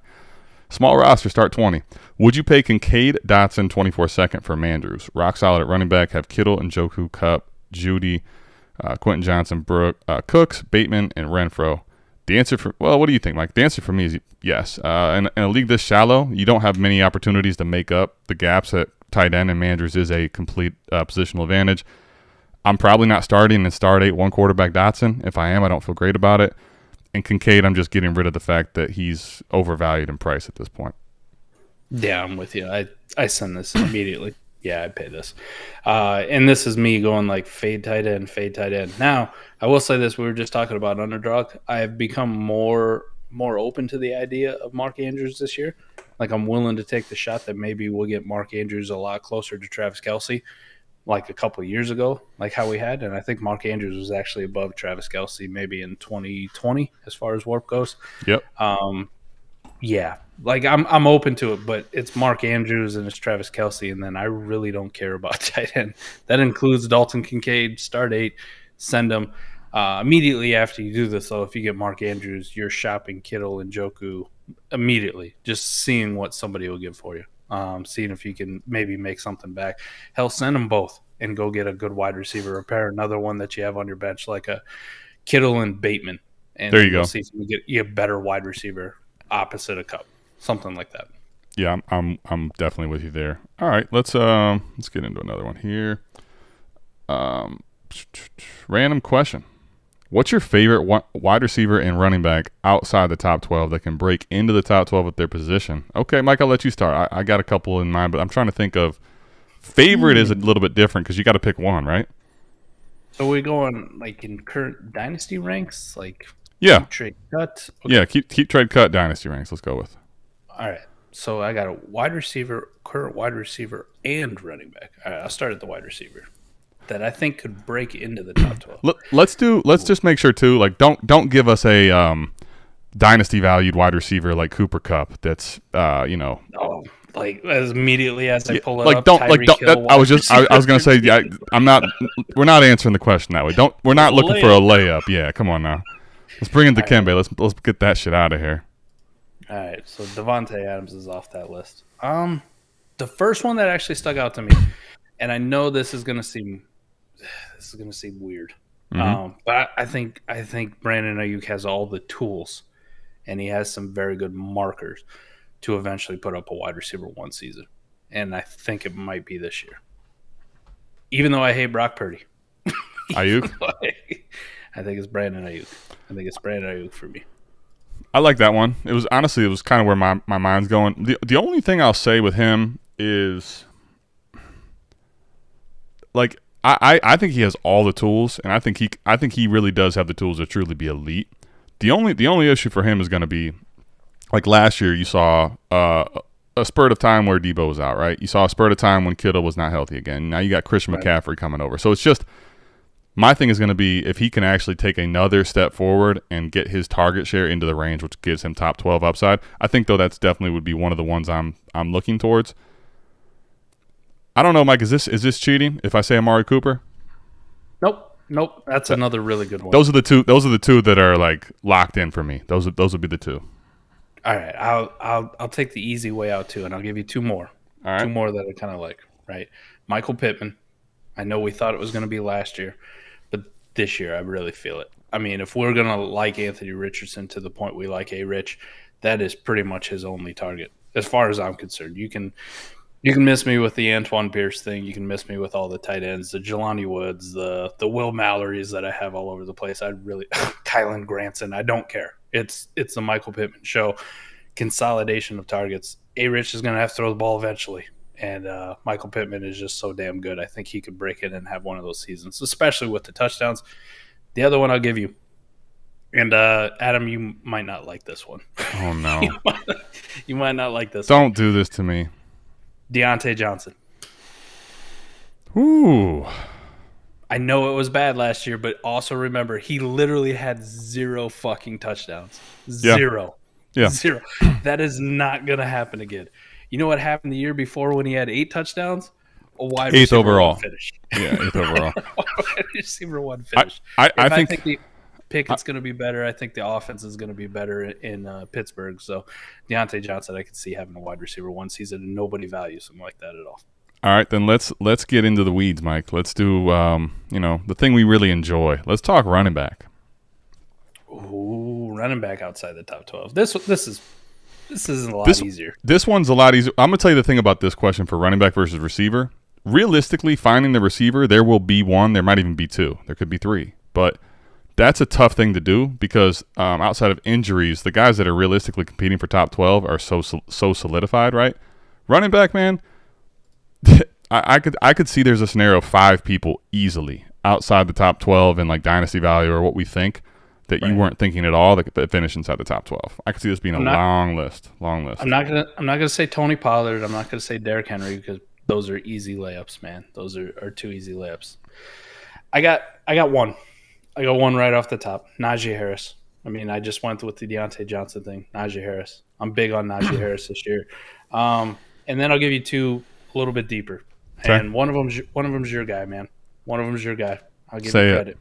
Small roster, start 20. Would you pay Kincaid, Dotson, 24-second for Mandrews? Rock solid at running back. Have Kittle, Njoku, Kupp, Judy, Quentin Johnson, Cooks, Bateman, and Renfro. The answer what do you think, Mike? The answer for me is yes. In a league this shallow, you don't have many opportunities to make up the gaps at tight end, and Mandrews is a complete positional advantage. I'm probably not starting in start 8 one quarterback Dotson. If I am, I don't feel great about it. And Kincaid, I'm just getting rid of the fact that he's overvalued in price at this point.
Yeah, I'm with you. I send this immediately. Yeah, I'd pay this. And this is me going like fade tight end, fade tight end. Now, I will say this. We were just talking about underdog. I have become more open to the idea of Mark Andrews this year. Like I'm willing to take the shot that maybe we'll get Mark Andrews a lot closer to Travis Kelce like a couple of years ago, like how we had. And I think Mark Andrews was actually above Travis Kelce maybe in 2020 as far as WoRP goes.
Yep.
Yeah, like I'm open to it, but it's Mark Andrews and it's Travis Kelce, and then I really don't care about tight end. That includes Dalton Kincaid, start 8, send him. Immediately after you do this, though, if you get Mark Andrews, you're shopping Kittle and Njoku immediately, just seeing what somebody will give for you, seeing if you can maybe make something back. Hell, send them both and go get a good wide receiver. Repair another one that you have on your bench, like a Kittle and Bateman. And
there you go.
See if you get you a better wide receiver opposite a Kupp, something like that.
Yeah, I'm definitely with you there. All right, let's get into another one here. Random question. What's your favorite wide receiver and running back outside the top 12 that can break into the top 12 at their position? Okay, Mike, I'll let you start. I got a couple in mind, but I'm trying to think of favorite is a little bit different because you got to pick one, right?
So we're going like in current dynasty ranks, like
yeah,
trade cut. Okay.
Yeah, keep trade cut dynasty ranks. Let's go with.
All right. So I got a wide receiver, current wide receiver, and running back. All right, I'll start at the wide receiver that I think could break into the top 12.
Let's just make sure too. Like, don't give us a dynasty valued wide receiver like Cooper Kupp. That's
Oh, like as immediately as I pull it
like
up.
don't like don't. I was gonna say yeah. I'm not. We're not answering the question that way. We're not looking for a layup. Yeah, come on now. Let's bring in Dikembe. Let's get that shit out of here.
All right, so Devontae Adams is off that list. The first one that actually stuck out to me, and I know this is gonna seem weird, but I think Brandon Ayuk has all the tools, and he has some very good markers to eventually put up a wide receiver one season, and I think it might be this year. Even though I hate Brock Purdy,
Ayuk.
I think it's Brandon Ayuk. I think it's Brandon Ayuk for me.
I like that one. It was kind of where my mind's going. The only thing I'll say with him is, like, I think he has all the tools, and I think he really does have the tools to truly be elite. The only issue for him is going to be, like last year, you saw a spurt of time where Debo was out, right? You saw a spurt of time when Kittle was not healthy again. Now you got Christian McCaffrey coming over. So it's just, my thing is going to be if he can actually take another step forward and get his target share into the range, which gives him top 12 upside. I think, though, that's definitely would be one of the ones I'm looking towards. I don't know, Mike. Is this cheating if I say Amari Cooper?
Nope. That's another really good one.
Those are the two that are like locked in for me. Those would be the two.
All right, I'll take the easy way out too, and I'll give you two more.
All right.
Two more that I kind of like. Right, Michael Pittman. I know we thought it was going to be last year, but this year I really feel it. I mean, if we're going to like Anthony Richardson to the point we like A-Rich, that is pretty much his only target. as far as I'm concerned. You can miss me with the Antoine Pierce thing. You can miss me with all the tight ends, the Jelani Woods, the Will Mallory's that I have all over the place. I really Kylan Granson. I don't care. It's the Michael Pittman show. Consolidation of targets. A-Rich is going to have to throw the ball eventually. And Michael Pittman is just so damn good. I think he could break it and have one of those seasons, especially with the touchdowns. The other one I'll give you. And Adam, you might not like this one.
Oh, no.
You might not like this
Don't do this to me.
Deontay Johnson.
Ooh.
I know it was bad last year, but also remember, he literally had 0 fucking touchdowns. Zero.
Yeah.
0. That is not going to happen again. You know what happened the year before when he had 8 touchdowns? A wide
8th
receiver
overall.
finish.
Yeah, 8th overall.
Wide receiver one finish.
I think
the Pickett's going to be better. I think the offense is going to be better in Pittsburgh. So Deontay Johnson, I could see having a wide receiver one season, and nobody values him like that at all.
All right, then let's get into the weeds, Mike. Let's do the thing we really enjoy. Let's talk running back.
Ooh, running back outside the top 12. This is a lot easier.
This one's a lot easier. I'm going to tell you the thing about this question for running back versus receiver. Realistically, finding the receiver, there will be one. There might even be 2. There could be 3. But that's a tough thing to do because outside of injuries, the guys that are realistically competing for top 12 are so solidified, right? Running back, man, I could see there's a scenario of 5 people easily outside the top 12 in like dynasty value or what we think that you weren't thinking at all that finish inside the top 12. I could see this being a long list. I'm not
gonna say Tony Pollard. I'm not gonna say Derrick Henry because those are easy layups, man. Those are 2 easy layups. I got one. I got one right off the top. Najee Harris. I mean, I just went with the Deontay Johnson thing. Najee Harris. I'm big on Najee Harris this year. And then I'll give you 2 a little bit deeper.
Okay.
And one of them's your guy, man. One of them's your guy. I'll give you credit.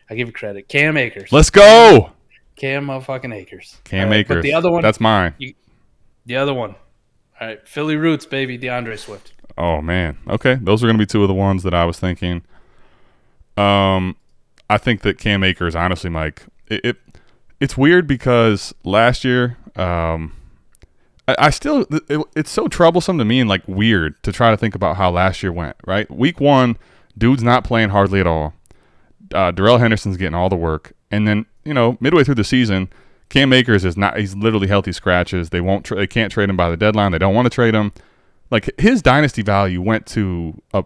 I give you credit. Cam Akers.
Let's go.
Cam motherfucking Akers.
Cam
right,
Akers.
But the other one.
That's mine.
The other one. All right. Philly roots, baby. DeAndre Swift.
Oh, man. Okay. Those are going to be 2 of the ones that I was thinking. I think that Cam Akers, honestly, Mike, it's weird because last year, it's so troublesome to me and like weird to try to think about how last year went, right? Week 1, dude's not playing hardly at all. Darrell Henderson's getting all the work. And then, midway through the season, Cam Akers he's literally healthy scratches. They can't trade him by the deadline. They don't want to trade him. Like his dynasty value went to a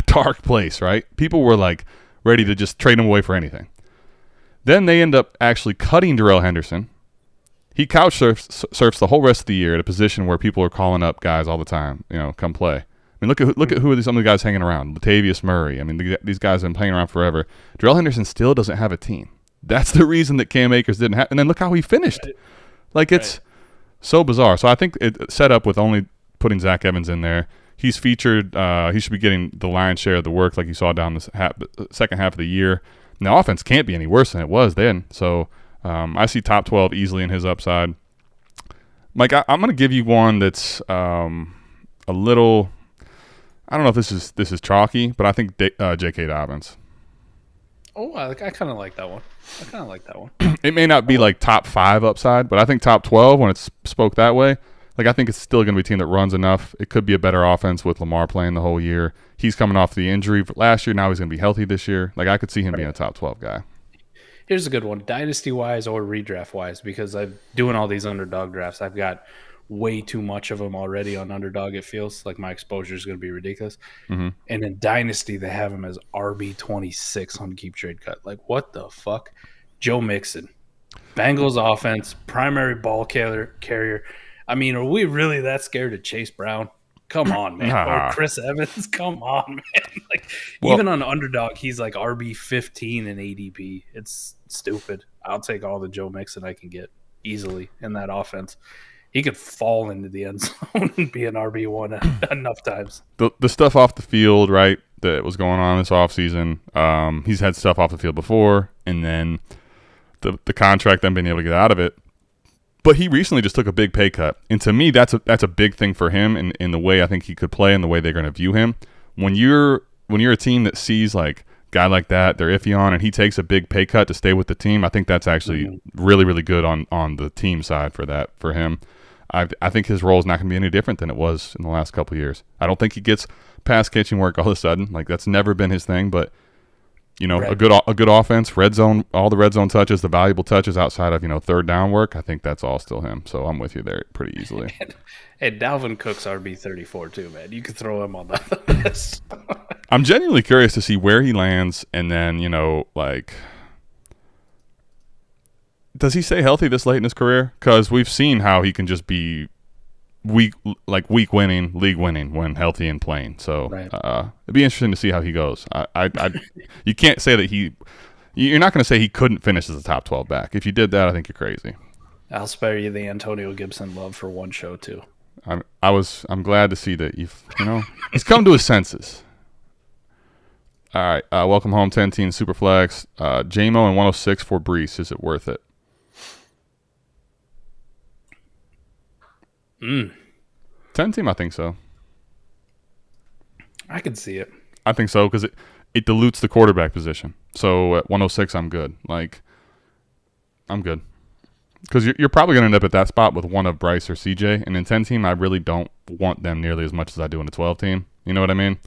dark place, right? People were like ready to just trade him away for anything. Then they end up actually cutting Darrell Henderson. He couch surfs the whole rest of the year at a position where people are calling up guys all the time, come play. I mean, look at who are some of the guys hanging around. Latavius Murray. I mean, these guys have been playing around forever. Darrell Henderson still doesn't have a team. That's the reason that Cam Akers didn't have. And then look how he finished. Like it's so bizarre. So I think it set up with only putting Zach Evans in there. He's featured. He should be getting the lion's share of the work, like you saw down the second half of the year. And the offense can't be any worse than it was then. So I see top 12 easily in his upside. Mike, I'm going to give you one that's a little. I don't know if this is chalky, but I think J.K. Dobbins.
Oh, I kind of like that one.
It may not be like top 5 upside, but I think top 12 when it's spoke that way. Like I think it's still going to be a team that runs enough. It could be a better offense with Lamar playing the whole year. He's coming off the injury last year. Now he's going to be healthy this year. Like I could see him being a top 12 guy.
Here's a good one, dynasty-wise or redraft-wise, because I'm doing all these underdog drafts. I've got way too much of them already on underdog, it feels. Like my exposure is going to be ridiculous. Mm-hmm. And in dynasty, they have him as RB26 on Keep Trade Cut. Like, what the fuck? Joe Mixon. Bengals offense, primary ball carrier. I mean, are we really that scared of Chase Brown? Come on, man. Or Chris Evans? Come on, man. Like, even on underdog, he's like RB15 in ADP. It's stupid. I'll take all the Joe Mixon I can get easily in that offense. He could fall into the end zone and be an RB1 enough times.
The stuff off the field, right, that was going on this offseason, he's had stuff off the field before, and then the contract, then being able to get out of it. But he recently just took a big pay cut. And to me, that's a big thing for him in the way I think he could play and the way they're going to view him. When you're a team that sees like a guy like that, they're iffy on, and he takes a big pay cut to stay with the team, I think that's actually really, really good on the team side for him. I think his role is not going to be any different than it was in the last couple of years. I don't think he gets pass catching work all of a sudden. Like, that's never been his thing, but right. a good offense, red zone, all the red zone touches, the valuable touches outside of, third down work, I think that's all still him. So I'm with you there pretty easily.
And Dalvin Cook's RB34 too, man. You could throw him on the list.
I'm genuinely curious to see where he lands, and then, does he stay healthy this late in his career? Because we've seen how he can just be week winning, league winning when healthy and playing. So
right.
It'd be interesting to see how he goes. You can't say that you're not going to say he couldn't finish as a top 12 back. If you did that, I think you're crazy.
I'll spare you the Antonio Gibson love for one show too.
I'm glad to see that he's come to his senses. All right, welcome home, 10 team Superflex. JMO and 106 for Brees. Is it worth it? 10 team, I think so.
I can see it.
I think so because it dilutes the quarterback position. So at 106, I'm good. I'm good. Because you're probably going to end up at that spot with one of Bryce or CJ. And in 10 team, I really don't want them nearly as much as I do in a 12 team. You know what I mean?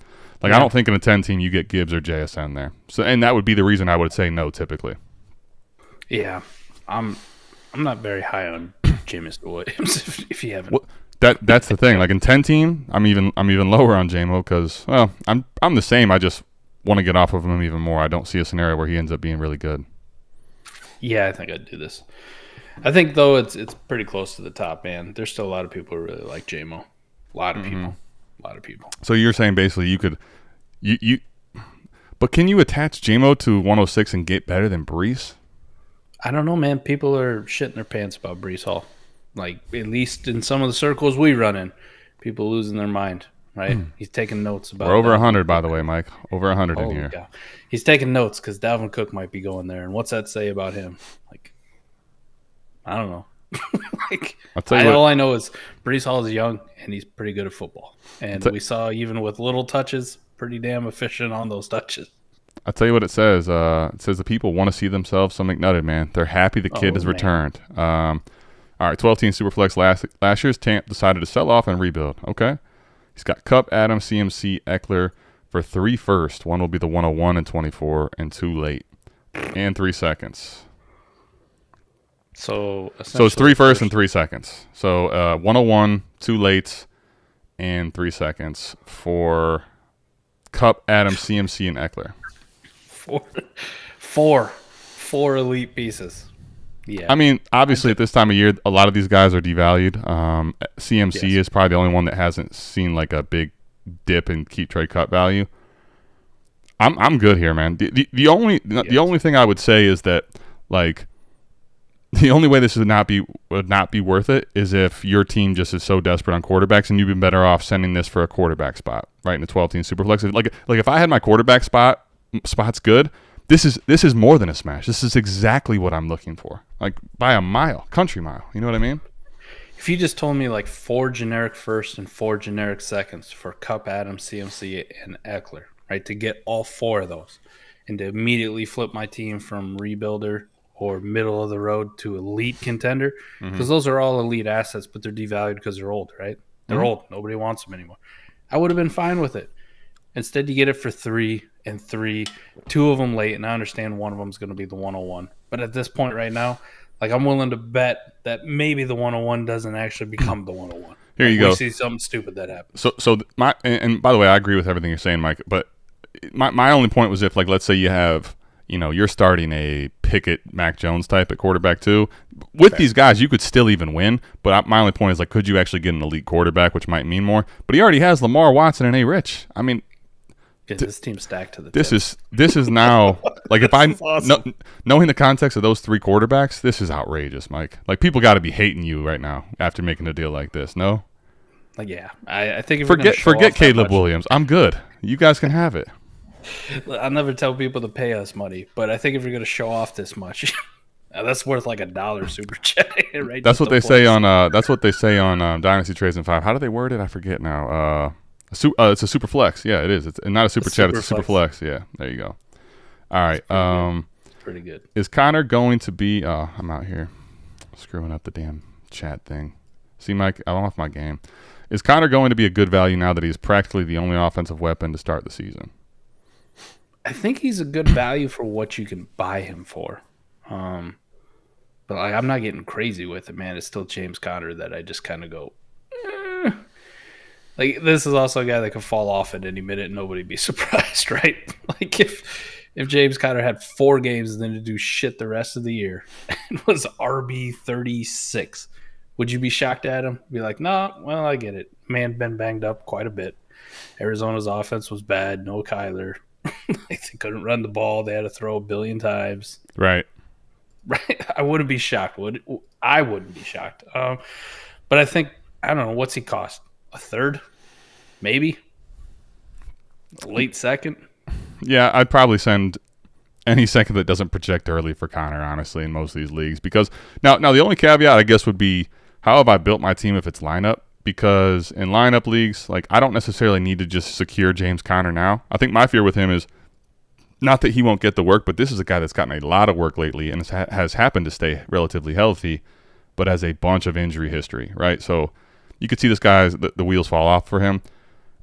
I don't think in a 10 team you get Gibbs or JSN there. So, and that would be the reason I would say no typically.
Yeah, I'm not very high on Jameis Williams if you haven't.
Well, that's the thing. In 10 team, I'm even lower on JMO because I'm the same. I just want to get off of him even more. I don't see a scenario where he ends up being really good.
Yeah, I think I'd do this. I think though it's pretty close to the top, man. There's still a lot of people who really like JMO. A lot of people. So
you're saying basically you could but can you attach JMO to 106 and get better than Brees?
I don't know, man. People are shitting their pants about Brees Hall. At least in some of the circles we run in, people losing their mind, right? He's taking notes about.
We're over 100, by the way, Mike. Over 100 in here.
Yeah. He's taking notes because Dalvin Cook might be going there, and what's that say about him? I don't know. All I know is Brees Hall is young and he's pretty good at football, and we saw even with little touches, pretty damn efficient on those touches.
I'll tell you what it says. It says the people want to see themselves some McNutted, man. They're happy the kid has returned. All right, 12-team Superflex last year's Tamp decided to sell off and rebuild. Okay. He's got Kupp, Adams, CMC, Eckler for 3 first. One will be the 101 and 24 and 2 late. And 3 seconds.
So
it's 3 first and 3 seconds. So 101, 2 lates, and 3 seconds for Kupp, Adams, CMC, and Eckler.
Four elite pieces. Yeah.
I mean, obviously at this time of year, a lot of these guys are devalued. CMC is probably the only one that hasn't seen a big dip in keep trade cut value. I'm good here, man. The only thing I would say is that the only way this would not be worth it is if your team just is so desperate on quarterbacks and you've been better off sending this for a quarterback spot, right, in the 12-team Superflex. If I had my quarterback spot's good, this is more than a smash. This is exactly what I'm looking for, by a mile, country mile. You know what I mean?
If you just told me 4 generic first and 4 generic seconds for Kupp, Adams, CMC, and Eckler, right, to get all 4 of those, and to immediately flip my team from rebuilder or middle of the road to elite contender, because those are all elite assets, but they're devalued because they're old, right? They're old. Nobody wants them anymore. I would have been fine with it. Instead, you get it for 3 and 3, 2 of them late, and I understand one of them is going to be the 101. But at this point right now, I'm willing to bet that maybe the 101 doesn't actually become the 101.
Here you go.
We see something stupid that happens.
So and by the way, I agree with everything you're saying, Mike. But my only point was if let's say you have you're starting a Pickett, Mac Jones type at quarterback too. With these guys, you could still even win. But my only point is could you actually get an elite quarterback, which might mean more? But he already has Lamar, Watson, and A. Rich. I mean.
This team's stacked to the
this is now if I
awesome.
Knowing the context of those 3 quarterbacks, this is outrageous, Mike. People got to be hating you right now after making a deal like this. No,
yeah, I think if
forget Caleb Williams. I'm good. You guys can have it.
I'll never tell people to pay us money, but I think if you're going to show off this much, that's worth $1 super chat. Right?
That's what they say on. That's what they say on Dynasty Trades in 5. How do they word it? I forget now. It's a super flex. Yeah, it is. It's not a super chat. It's a super flex. Yeah, there you go. All right.
Pretty good.
Is Connor going to be? I'm out here screwing up the damn chat thing. See, Mike, I'm off my game. Is Connor going to be a good value now that he's practically the only offensive weapon to start the season?
I think he's a good value for what you can buy him for. But like, I'm not getting crazy with it, man. It's still James Conner that I just kind of go, eh. Like, this is also a guy that could fall off at any minute and nobody be surprised, right? Like, if James Conner had 4 games and then to do shit the rest of the year and was RB 36, would you be shocked at him? Be like, nah, well, I get it. Man, been banged up quite a bit. Arizona's offense was bad. No Kyler. Like, they couldn't run the ball. They had to throw a billion times.
Right.
Right. I wouldn't be shocked. I wouldn't be shocked. But I think, I don't know, what's he cost? A third? Maybe? A late second?
Yeah, I'd probably send any second that doesn't project early for Connor, honestly, in most of these leagues. Because now the only caveat, I guess, would be how have I built my team if it's lineup? Because in lineup leagues, like, I don't necessarily need to just secure James Conner now. I think my fear with him is not that he won't get the work, but this is a guy that's gotten a lot of work lately and has happened to stay relatively healthy, but has a bunch of injury history, right? So you could see this guy's the wheels fall off for him.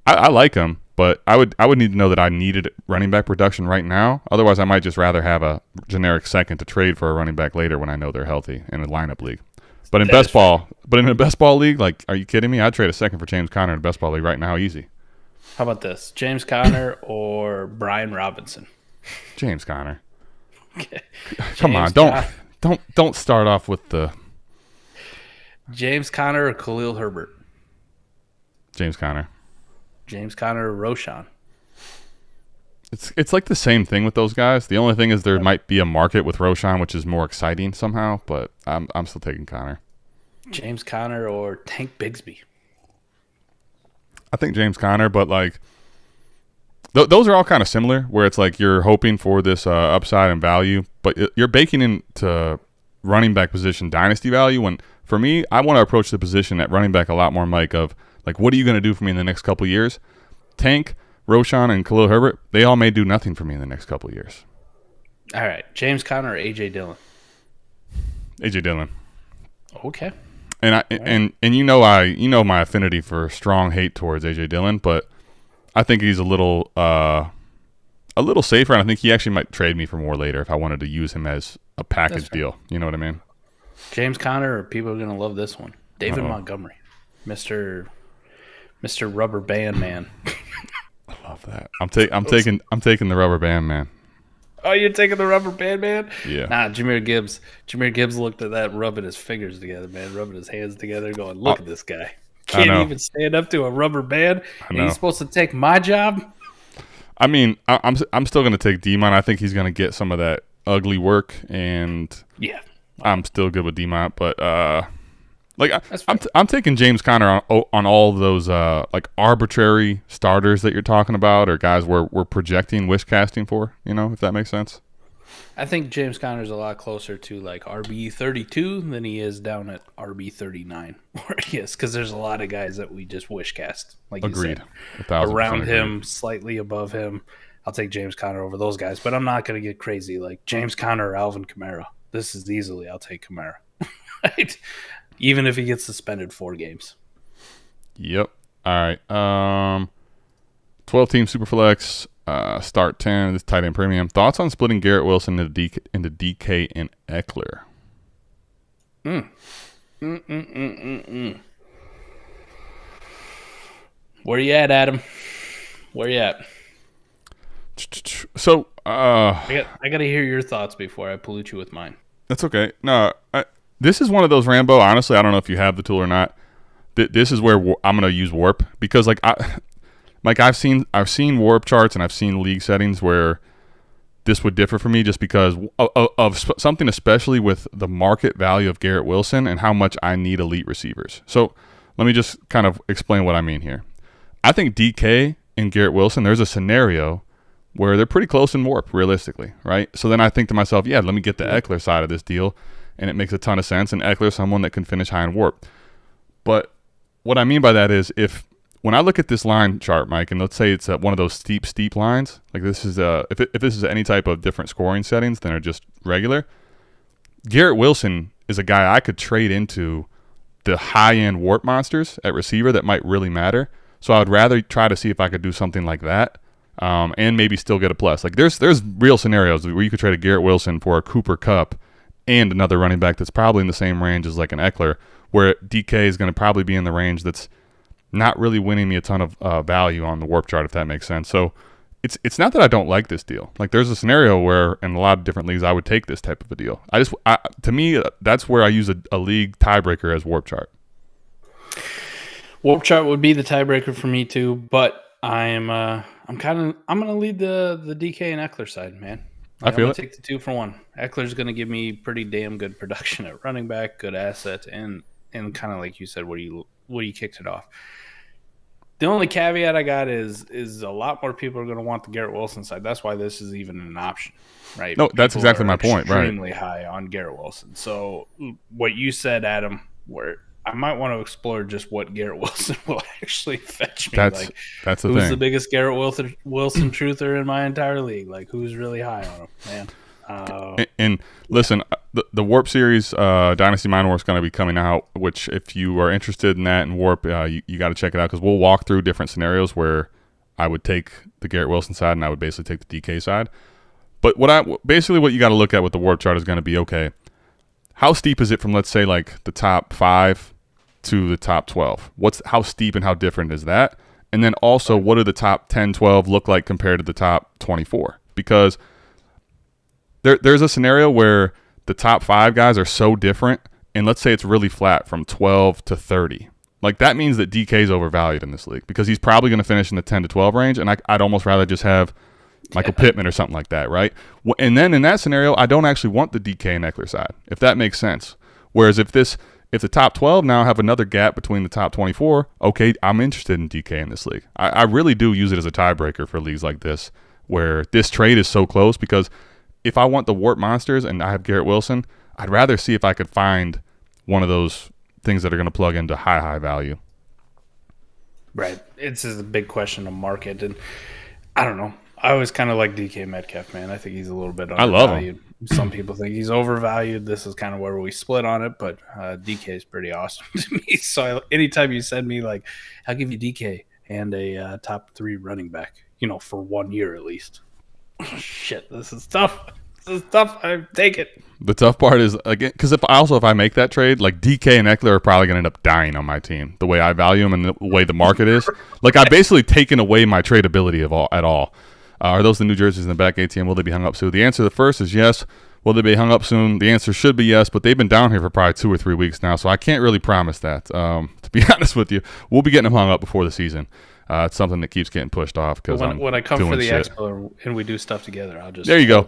I like him, but I would need to know that I needed running back production right now. Otherwise, I might just rather have a generic second to trade for a running back later when I know they're healthy in a lineup league. But in in a best ball league, like, are you kidding me? I'd trade a second for James Conner in a best ball league right now, easy.
How about this? James Conner or Brian Robinson?
James Conner.
Okay.
Come on, don't start off with the
James Conner or Khalil Herbert?
James Conner.
James Conner or Roshan?
It's like the same thing with those guys. The only thing is there might be a market with Roshan, which is more exciting somehow, but I'm still taking Conner.
James Conner or Tank Bigsby?
I think James Conner, but like those are all kind of similar, where it's like you're hoping for this upside and value, but you're baking into running back position dynasty value. When for me, I want to approach the position at running back a lot more, Mike, of like, what are you going to do for me in the next couple of years? Tank, Roshan, and Khalil Herbert, they all may do nothing for me in the next couple of years.
All right, James Conner or A.J. Dillon?
A.J. Dillon.
Okay.
And you know my affinity for strong hate towards A.J. Dillon, but I think he's a little safer, and I think he actually might trade me for more later if I wanted to use him as a package deal. You know what I mean?
James Conner, or people are going to love this one. David Montgomery, Mr. Rubber Band Man.
I love that. I'm taking the Rubber Band Man.
Oh, you're taking the Rubber Band Man?
Yeah.
Nah, Jahmyr Gibbs. Jahmyr Gibbs looked at that, rubbing his fingers together, man, rubbing his hands together, going, look at this guy. Can't even stand up to a rubber band. And he's supposed to take my job?
I mean, I'm still going to take D-Mon. I think he's going to get some of that ugly work, and
yeah,
I'm still good with D-Mon. But I'm taking James Conner on all of those like arbitrary starters that you're talking about, or guys we're projecting wish casting for. You know, if that makes sense.
I think James Conner's a lot closer to like RB 32 than he is down at RB 39 where he is, because there's a lot of guys that we just wish cast, like
agreed.
You said, around him, slightly above him. I'll take James Conner over those guys, but I'm not going to get crazy like James Conner or Alvin Kamara. This is easily I'll take Kamara, right? Even if he gets suspended 4 games.
Yep. All right. 12-team Superflex. Start 10. This tight end premium. Thoughts on splitting Garrett Wilson into DK and Eckler?
Where you at, Adam? Where you at?
So
I got to hear your thoughts before I pollute you with mine.
That's okay. No, this is one of those, Rambo. Honestly, I don't know if you have the tool or not. This is where I'm going to use WoRP, because I've seen WoRP charts and I've seen league settings where this would differ for me, just because of something, especially with the market value of Garrett Wilson and how much I need elite receivers. So let me just kind of explain what I mean here. I think DK and Garrett Wilson, there's a scenario where they're pretty close in WoRP, realistically, right? So then I think to myself, yeah, let me get the Eckler side of this deal, and it makes a ton of sense. And Eckler is someone that can finish high in WoRP. But what I mean by that is, when I look at this line chart, Mike, and let's say it's one of those steep lines, like this is if this is any type of different scoring settings than are just regular, Garrett Wilson is a guy I could trade into the high-end WoRP monsters at receiver that might really matter. So I would rather try to see if I could do something like that, and maybe still get a plus. Like there's real scenarios where you could trade a Garrett Wilson for a Cooper Kupp and another running back that's probably in the same range as like an Eckler, where DK is going to probably be in the range that's not really winning me a ton of value on the WoRP chart, if that makes sense. So it's not that I don't like this deal. Like there's a scenario where in a lot of different leagues I would take this type of a deal. To me, that's where I use a league tiebreaker as WoRP chart.
WoRP chart would be the tiebreaker for me too, but I'm going to lead the DK and Eckler side, man.
I feel
I'm
it.
Take the 2 for 1. Eckler's going to give me pretty damn good production at running back, good asset, and kind of like you said, what you kicked it off. The only caveat I got is a lot more people are going to want the Garrett Wilson side. That's why this is even an option, right?
No, that's exactly my point, right?
Extremely high on Garrett Wilson. So what you said, Adam, where I might want to explore just what Garrett Wilson will actually fetch me.
That's the
who's
thing.
the biggest Garrett Wilson truther in my entire league? Like, who's really high on him, man?
And listen, the WoRP series, Dynasty Mind Warp, is going to be coming out, which if you are interested in that and WoRP, you got to check it out because we'll walk through different scenarios where I would take the Garrett Wilson side and I would basically take the DK side. But what you got to look at with the WoRP chart is going to be, okay, how steep is it from, let's say, like the top 5 to the top 12? How steep and how different is that? And then also, what do the top 10, 12 look like compared to the top 24? Because there's a scenario where the top 5 guys are so different, and let's say it's really flat from 12 to 30. Like, that means that DK is overvalued in this league because he's probably going to finish in the 10 to 12 range, and I'd almost rather just have Michael Pittman or something like that, right? And then in that scenario, I don't actually want the DK and Eckler side, if that makes sense. Whereas if the top 12 now have another gap between the top 24, okay, I'm interested in DK in this league. I really do use it as a tiebreaker for leagues like this, where this trade is so close because if I want the WoRP monsters and I have Garrett Wilson, I'd rather see if I could find one of those things that are going to plug into high value.
Right. It's a big question of market, and I don't know. I always kind of like DK Metcalf, man. I think he's a little bit undervalued.
I love him.
Some people think he's overvalued. This is kind of where we split on it, but DK is pretty awesome to me. So anytime you send me, like, I'll give you DK and a top 3 running back, for 1 year at least. Shit, this is tough. I take it.
The tough part is, again, because if I make that trade, like DK and Eckler are probably going to end up dying on my team, the way I value them and the way the market is. Like, I've basically taken away my tradability at all. Are those the New Jerseys in the back ATM? Will they be hung up soon? The answer to the first is yes. Will they be hung up soon? The answer should be yes, but they've been down here for probably 2 or 3 weeks now, so I can't really promise that. To be honest with you, we'll be getting them hung up before the season. It's something that keeps getting pushed off because
when I come for the
shit.
Expo and we do stuff together, I'll just
there you go.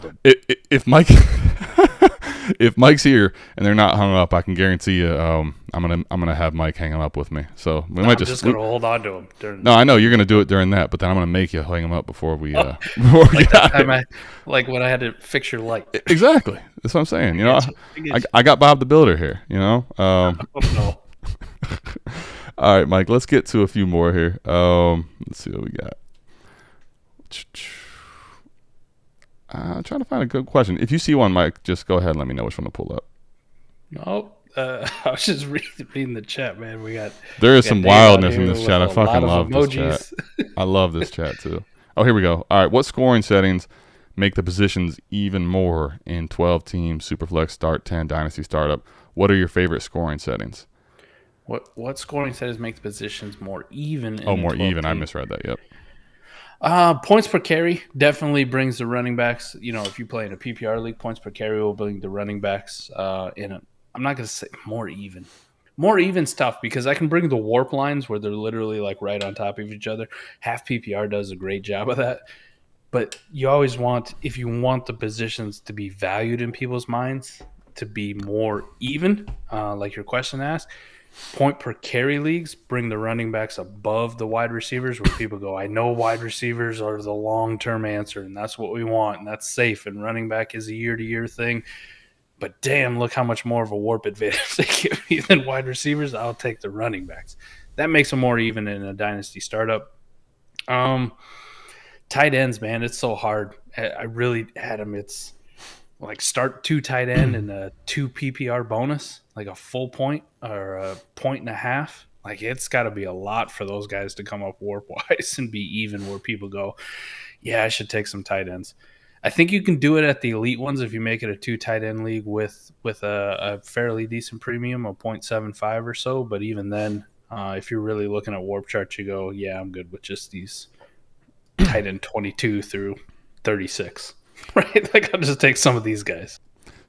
If Mike's here and they're not hung up, I can guarantee you, I'm gonna have Mike hang them up with me. So we might just
gonna hold on to him.
No, I know you're gonna do it during that, but then I'm gonna make you hang them up before we.
Like when I had to fix your light.
Exactly. That's what I'm saying. I got Bob the Builder here. No. All right, Mike, let's get to a few more here. Let's see what we got. I'm trying to find a good question. If you see one, Mike, just go ahead and let me know which one to pull up.
No, I was just reading the chat, man.
There is some wildness in this chat. I fucking love this chat. I love this chat, too. Oh, here we go. All right, what scoring settings make the positions even more in 12-team Superflex Start 10 Dynasty Startup? What are your favorite scoring settings?
What scoring settings make the positions more even?
More even. I misread that. Yep.
Points per carry definitely brings the running backs. If you play in a PPR league, points per carry will bring the running backs in it. I'm not going to say more even. More even stuff because I can bring the WoRP lines where they're literally like right on top of each other. Half PPR does a great job of that. But you always want, if you want the positions to be valued in people's minds, to be more even, like your question asked, point per carry leagues bring the running backs above the wide receivers where people go, I know wide receivers are the long-term answer, and that's what we want, and that's safe, and running back is a year-to-year thing. But damn, look how much more of a WoRP advantage they give me than wide receivers. I'll take the running backs. That makes them more even in a dynasty startup. Tight ends, man, it's so hard. I really had them. like start 2 tight end and a 2 PPR bonus, like a full point or a point and a half. Like it's got to be a lot for those guys to come up WoRP wise and be even where people go, yeah, I should take some tight ends. I think you can do it at the elite ones if you make it a 2 tight end league with a fairly decent premium of 0.75 or so. But even then, if you're really looking at WoRP charts, you go, yeah, I'm good with just these tight end 22 through 36. Right? Like I'll just take some of these guys.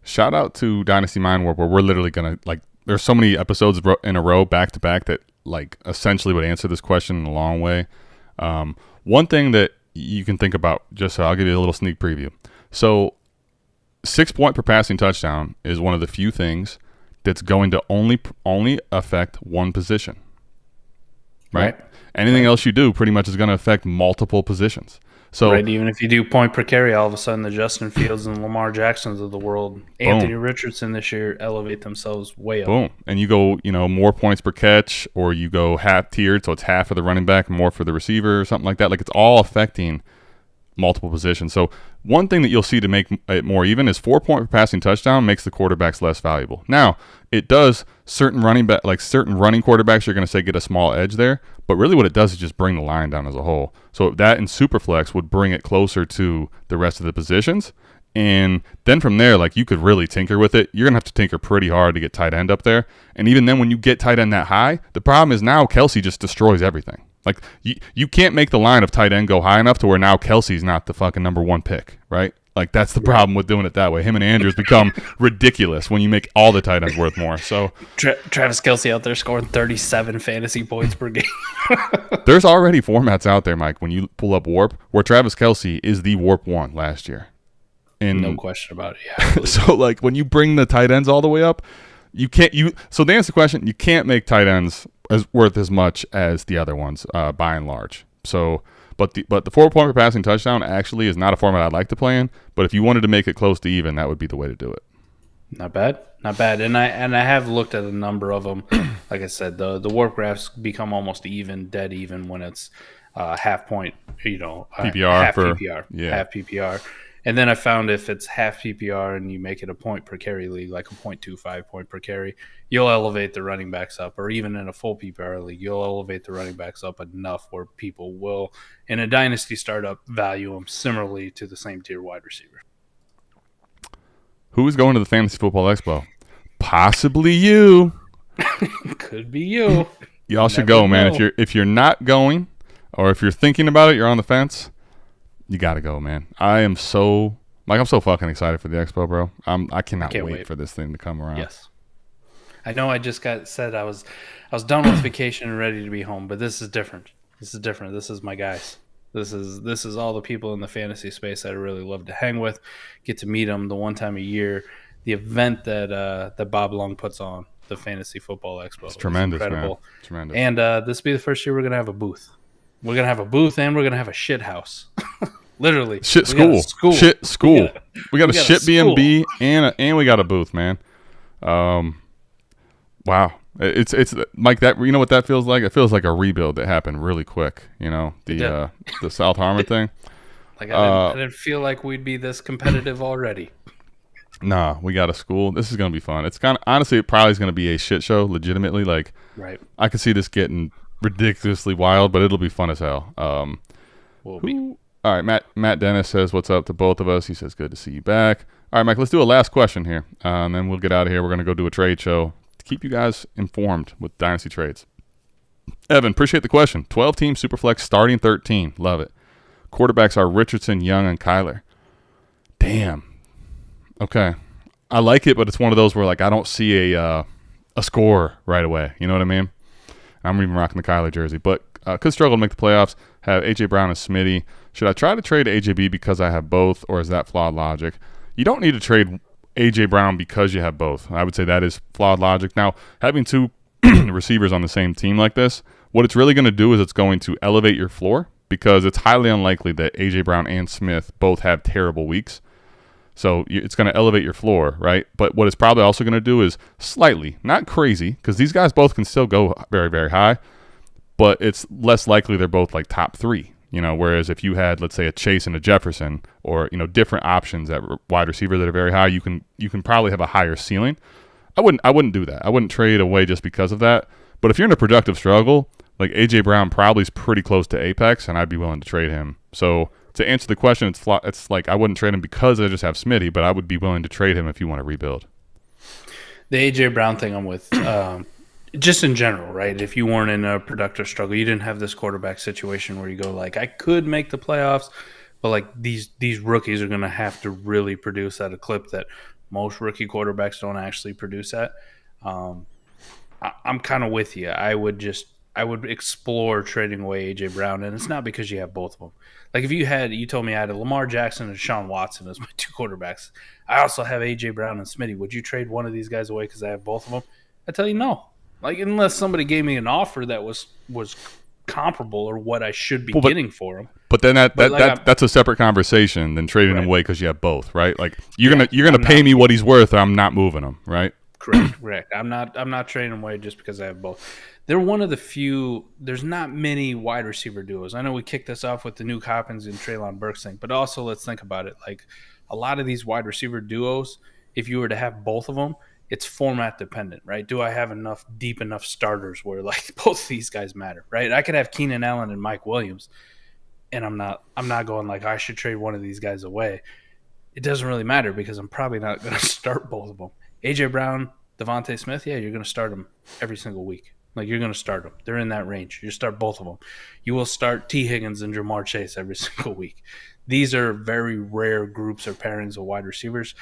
Shout out to Dynasty Mind Warp, where we're literally gonna like. There's so many episodes in a row, back to back, that like essentially would answer this question in a long way. One thing that you can think about, just so I'll give you a little sneak preview. So 6 point per passing touchdown is one of the few things that's going to only affect one position. Right? Anything else you do pretty much is going to affect multiple positions. So
right, even if you do point per carry, all of a sudden the Justin Fields and Lamar Jacksons of the world, Anthony Richardson this year, elevate themselves way up.
Boom. And you go, more points per catch, or you go half tiered, so it's half for the running back and more for the receiver or something like that. Like it's all affecting multiple positions. So one thing that you'll see to make it more even is 4 point per passing touchdown makes the quarterbacks less valuable. Now, it does certain running quarterbacks, you're going to say get a small edge there, but really what it does is just bring the line down as a whole. So that in Superflex would bring it closer to the rest of the positions. And then from there, like you could really tinker with it. You're going to have to tinker pretty hard to get tight end up there. And even then when you get tight end that high, the problem is now Kelsey just destroys everything. Like you can't make the line of tight end go high enough to where now Kelsey's not the fucking number 1 pick, right? Like that's the problem with doing it that way. Him and Andrews become ridiculous when you make all the tight ends worth more. So
Travis Kelce out there scoring 37 fantasy points per game.
There's already formats out there, Mike, when you pull up WoRP, where Travis Kelce is the WoRP 1 last year. And
no question about it. Yeah.
So like when you bring the tight ends all the way up, so to answer the question, you can't make tight ends worth as much as the other ones by and large. So but the 4 point per passing touchdown actually is not a format I'd like to play in, but if you wanted to make it close to even, that would be the way to do it.
Not bad. And I have looked at a number of them. Like I said, the WoRP graphs become almost dead even when it's half point,
PPR
half PPR. And then I found if it's half PPR and you make it a point per carry league, like a 0.25 point per carry, you'll elevate the running backs up. Or even in a full PPR league, you'll elevate the running backs up enough where people will, in a dynasty startup, value them similarly to the same tier wide receiver.
Who is going to the Fantasy Football Expo? Possibly you.
Could be you.
Y'all should go, man. If you're not going, or if you're thinking about it, you're on the fence, you got to go, man. I'm so fucking excited for the Expo, bro. I can't wait for this thing to come around.
Yes. I know I just said I was done with vacation and ready to be home, but this is different. This is my guys. This is all the people in the fantasy space that I really love to hang with, get to meet them the one time a year. The event that Bob Long puts on, the Fantasy Football Expo.
It's tremendous,
incredible.
Man. Tremendous.
And this will be the first year we're going to have a booth. We're going to have a booth and we're going to have a shit house. Literally.
Shit school. Shit school. We got a shit B&B and we got a booth, man. Wow. It's Mike, that, you know what that feels like? It feels like a rebuild that happened really quick, the South Harmon thing.
Like I didn't feel like we'd be this competitive already.
Nah, we got a school. This is going to be fun. It's honestly, it probably is going to be a shit show, legitimately. Like, right. I could see this getting ridiculously wild, but it'll be fun as hell. All right, Matt Dennis says, what's up to both of us? He says, good to see you back. All right, Mike, let's do a last question here, and then we'll get out of here. We're going to go do a trade show to keep you guys informed with Dynasty trades. Evan, appreciate the question. 12-team Superflex starting 13. Love it. Quarterbacks are Richardson, Young, and Kyler. Damn. Okay. I like it, but it's one of those where, like, I don't see a score right away. You know what I mean? I'm even rocking the Kyler jersey, but could struggle to make the playoffs. Have A.J. Brown and Smitty. Should I try to trade AJB because I have both, or is that flawed logic? You don't need to trade A.J. Brown because you have both. I would say that is flawed logic. Now, having two receivers on the same team like this, what it's really going to do is it's going to elevate your floor because it's highly unlikely that A.J. Brown and Smith both have terrible weeks. So it's going to elevate your floor, right? But what it's probably also going to do is slightly, not crazy, because these guys both can still go very, very high, but it's less likely they're both like top 3. You know, whereas if you had, let's say, a Chase and a Jefferson, or, you know, different options at wide receiver that are very high, you can probably have a higher ceiling. I wouldn't do that. I wouldn't trade away just because of that. But if you're in a productive struggle, like AJ Brown probably is pretty close to apex, and I'd be willing to trade him. So to answer the question, it's like I wouldn't trade him because I just have Smitty, but I would be willing to trade him if you want to rebuild.
The AJ Brown thing I'm with. Just in general, right? If you weren't in a productive struggle, you didn't have this quarterback situation where you go like, I could make the playoffs, but like these rookies are going to have to really produce at a clip that most rookie quarterbacks don't actually produce at. I'm kind of with you. I would explore trading away AJ Brown, and it's not because you have both of them. Like if you told me I had a Lamar Jackson and Deshaun Watson as my two quarterbacks. I also have AJ Brown and Smitty. Would you trade one of these guys away because I have both of them? I tell you no. Like, unless somebody gave me an offer that was comparable or what I should be getting for them.
But then that's a separate conversation than trading him away because you have both, right? Like you're gonna pay me what he's worth, or I'm not moving him, right?
Correct. I'm not trading him away just because I have both. They're one of the few. There's not many wide receiver duos. I know we kicked this off with the Nuke Hopkins and Treylon Burks thing, but also let's think about it. Like a lot of these wide receiver duos, if you were to have both of them, it's format dependent, right? Do I have deep enough starters where like both of these guys matter, right? I could have Keenan Allen and Mike Williams, and I'm not going like I should trade one of these guys away. It doesn't really matter because I'm probably not going to start both of them. AJ Brown, Devontae Smith, yeah, you're going to start them every single week. Like you're going to start them. They're in that range. You start both of them. You will start T. Higgins and Jamar Chase every single week. These are very rare groups or pairings of wide receivers.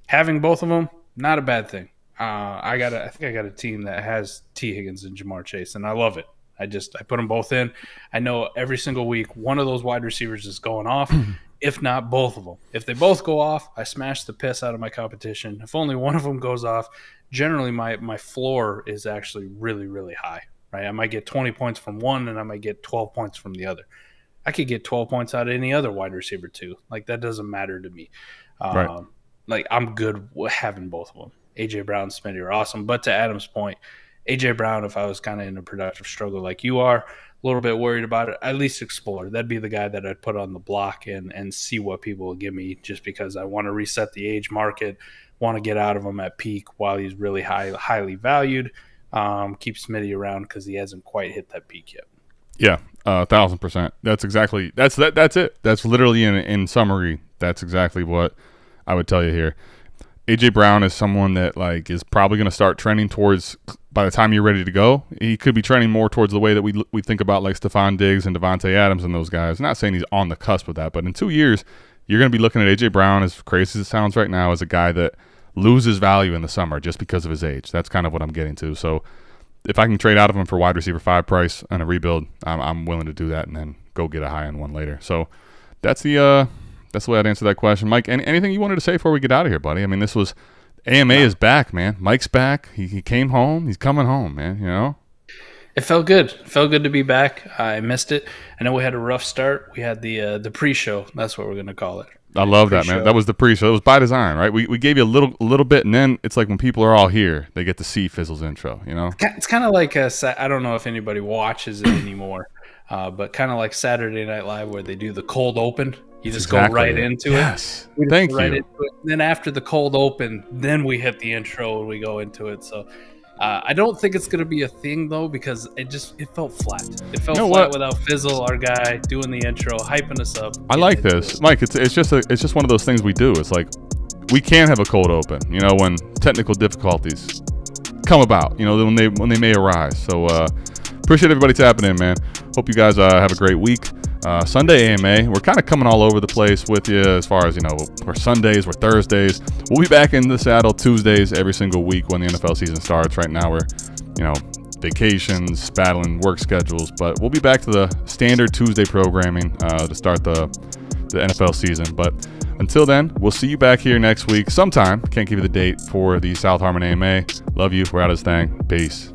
Having both of them, not a bad thing. I think I got a team that has T. Higgins and Jamar Chase, and I love it. I put them both in. I know every single week one of those wide receivers is going off, if not both of them. If they both go off, I smash the piss out of my competition. If only one of them goes off, generally my floor is actually really, really high, right? I might get 20 points from one, and I might get 12 points from the other. I could get 12 points out of any other wide receiver too. Like that doesn't matter to me.
Right.
Like I'm good having both of them. AJ Brown and Smitty are awesome. But to Adam's point, AJ Brown, if I was kind of in a productive struggle like you are, a little bit worried about it, at least explore. That'd be the guy that I'd put on the block and see what people will give me, just because I want to reset the age market, want to get out of him at peak while he's really highly valued. Keep Smitty around because he hasn't quite hit that peak yet.
Yeah, 1,000%. That's it. That's literally in summary. That's exactly what I would tell you here. AJ Brown is someone that like is probably going to start trending towards, by the time you're ready to go, he could be trending more towards the way that we think about like Stephon Diggs and Devontae Adams and those guys. I'm not saying he's on the cusp of that, but in 2 years, you're going to be looking at AJ Brown, as crazy as it sounds right now, as a guy that loses value in the summer just because of his age. That's kind of what I'm getting to. So if I can trade out of him for wide receiver 5 price and a rebuild, I'm willing to do that and then go get a high end one later. So that's the way I'd answer that question. Mike, anything you wanted to say before we get out of here, buddy? I mean, AMA is back, man. Mike's back. He came home. He's coming home, man, you know?
It felt good. It felt good to be back. I missed it. I know we had a rough start. We had the pre-show. That's what we're going to call it.
I love that, man. That was the pre-show. It was by design, right? We gave you a little bit, and then it's like when people are all here, they get to see Fizzle's intro, you know?
It's kind of like I don't know if anybody watches it anymore, but kind of like Saturday Night Live where they do the cold open. You just go right into it.
Yes. Thank you.
Then after the cold open, then we hit the intro and we go into it. So I don't think it's going to be a thing, though, because it felt flat. It felt flat without Fizzle, our guy, doing the intro, hyping us up.
I like this. Mike, it's just one of those things we do. It's like we can have a cold open, you know, when technical difficulties come about, you know, when they may arise. So appreciate everybody tapping in, man. Hope you guys have a great week. Sunday AMA, we're kind of coming all over the place with you as far as, you know, we're Sundays, we're Thursdays. We'll be back in the saddle Tuesdays every single week when the NFL season starts. Right now we're, you know, vacations, battling work schedules, but we'll be back to the standard Tuesday programming to start the NFL season. But until then, we'll see you back here next week sometime. Can't give you the date for the South Harmon AMA. Love you. We're out of this thing. Peace.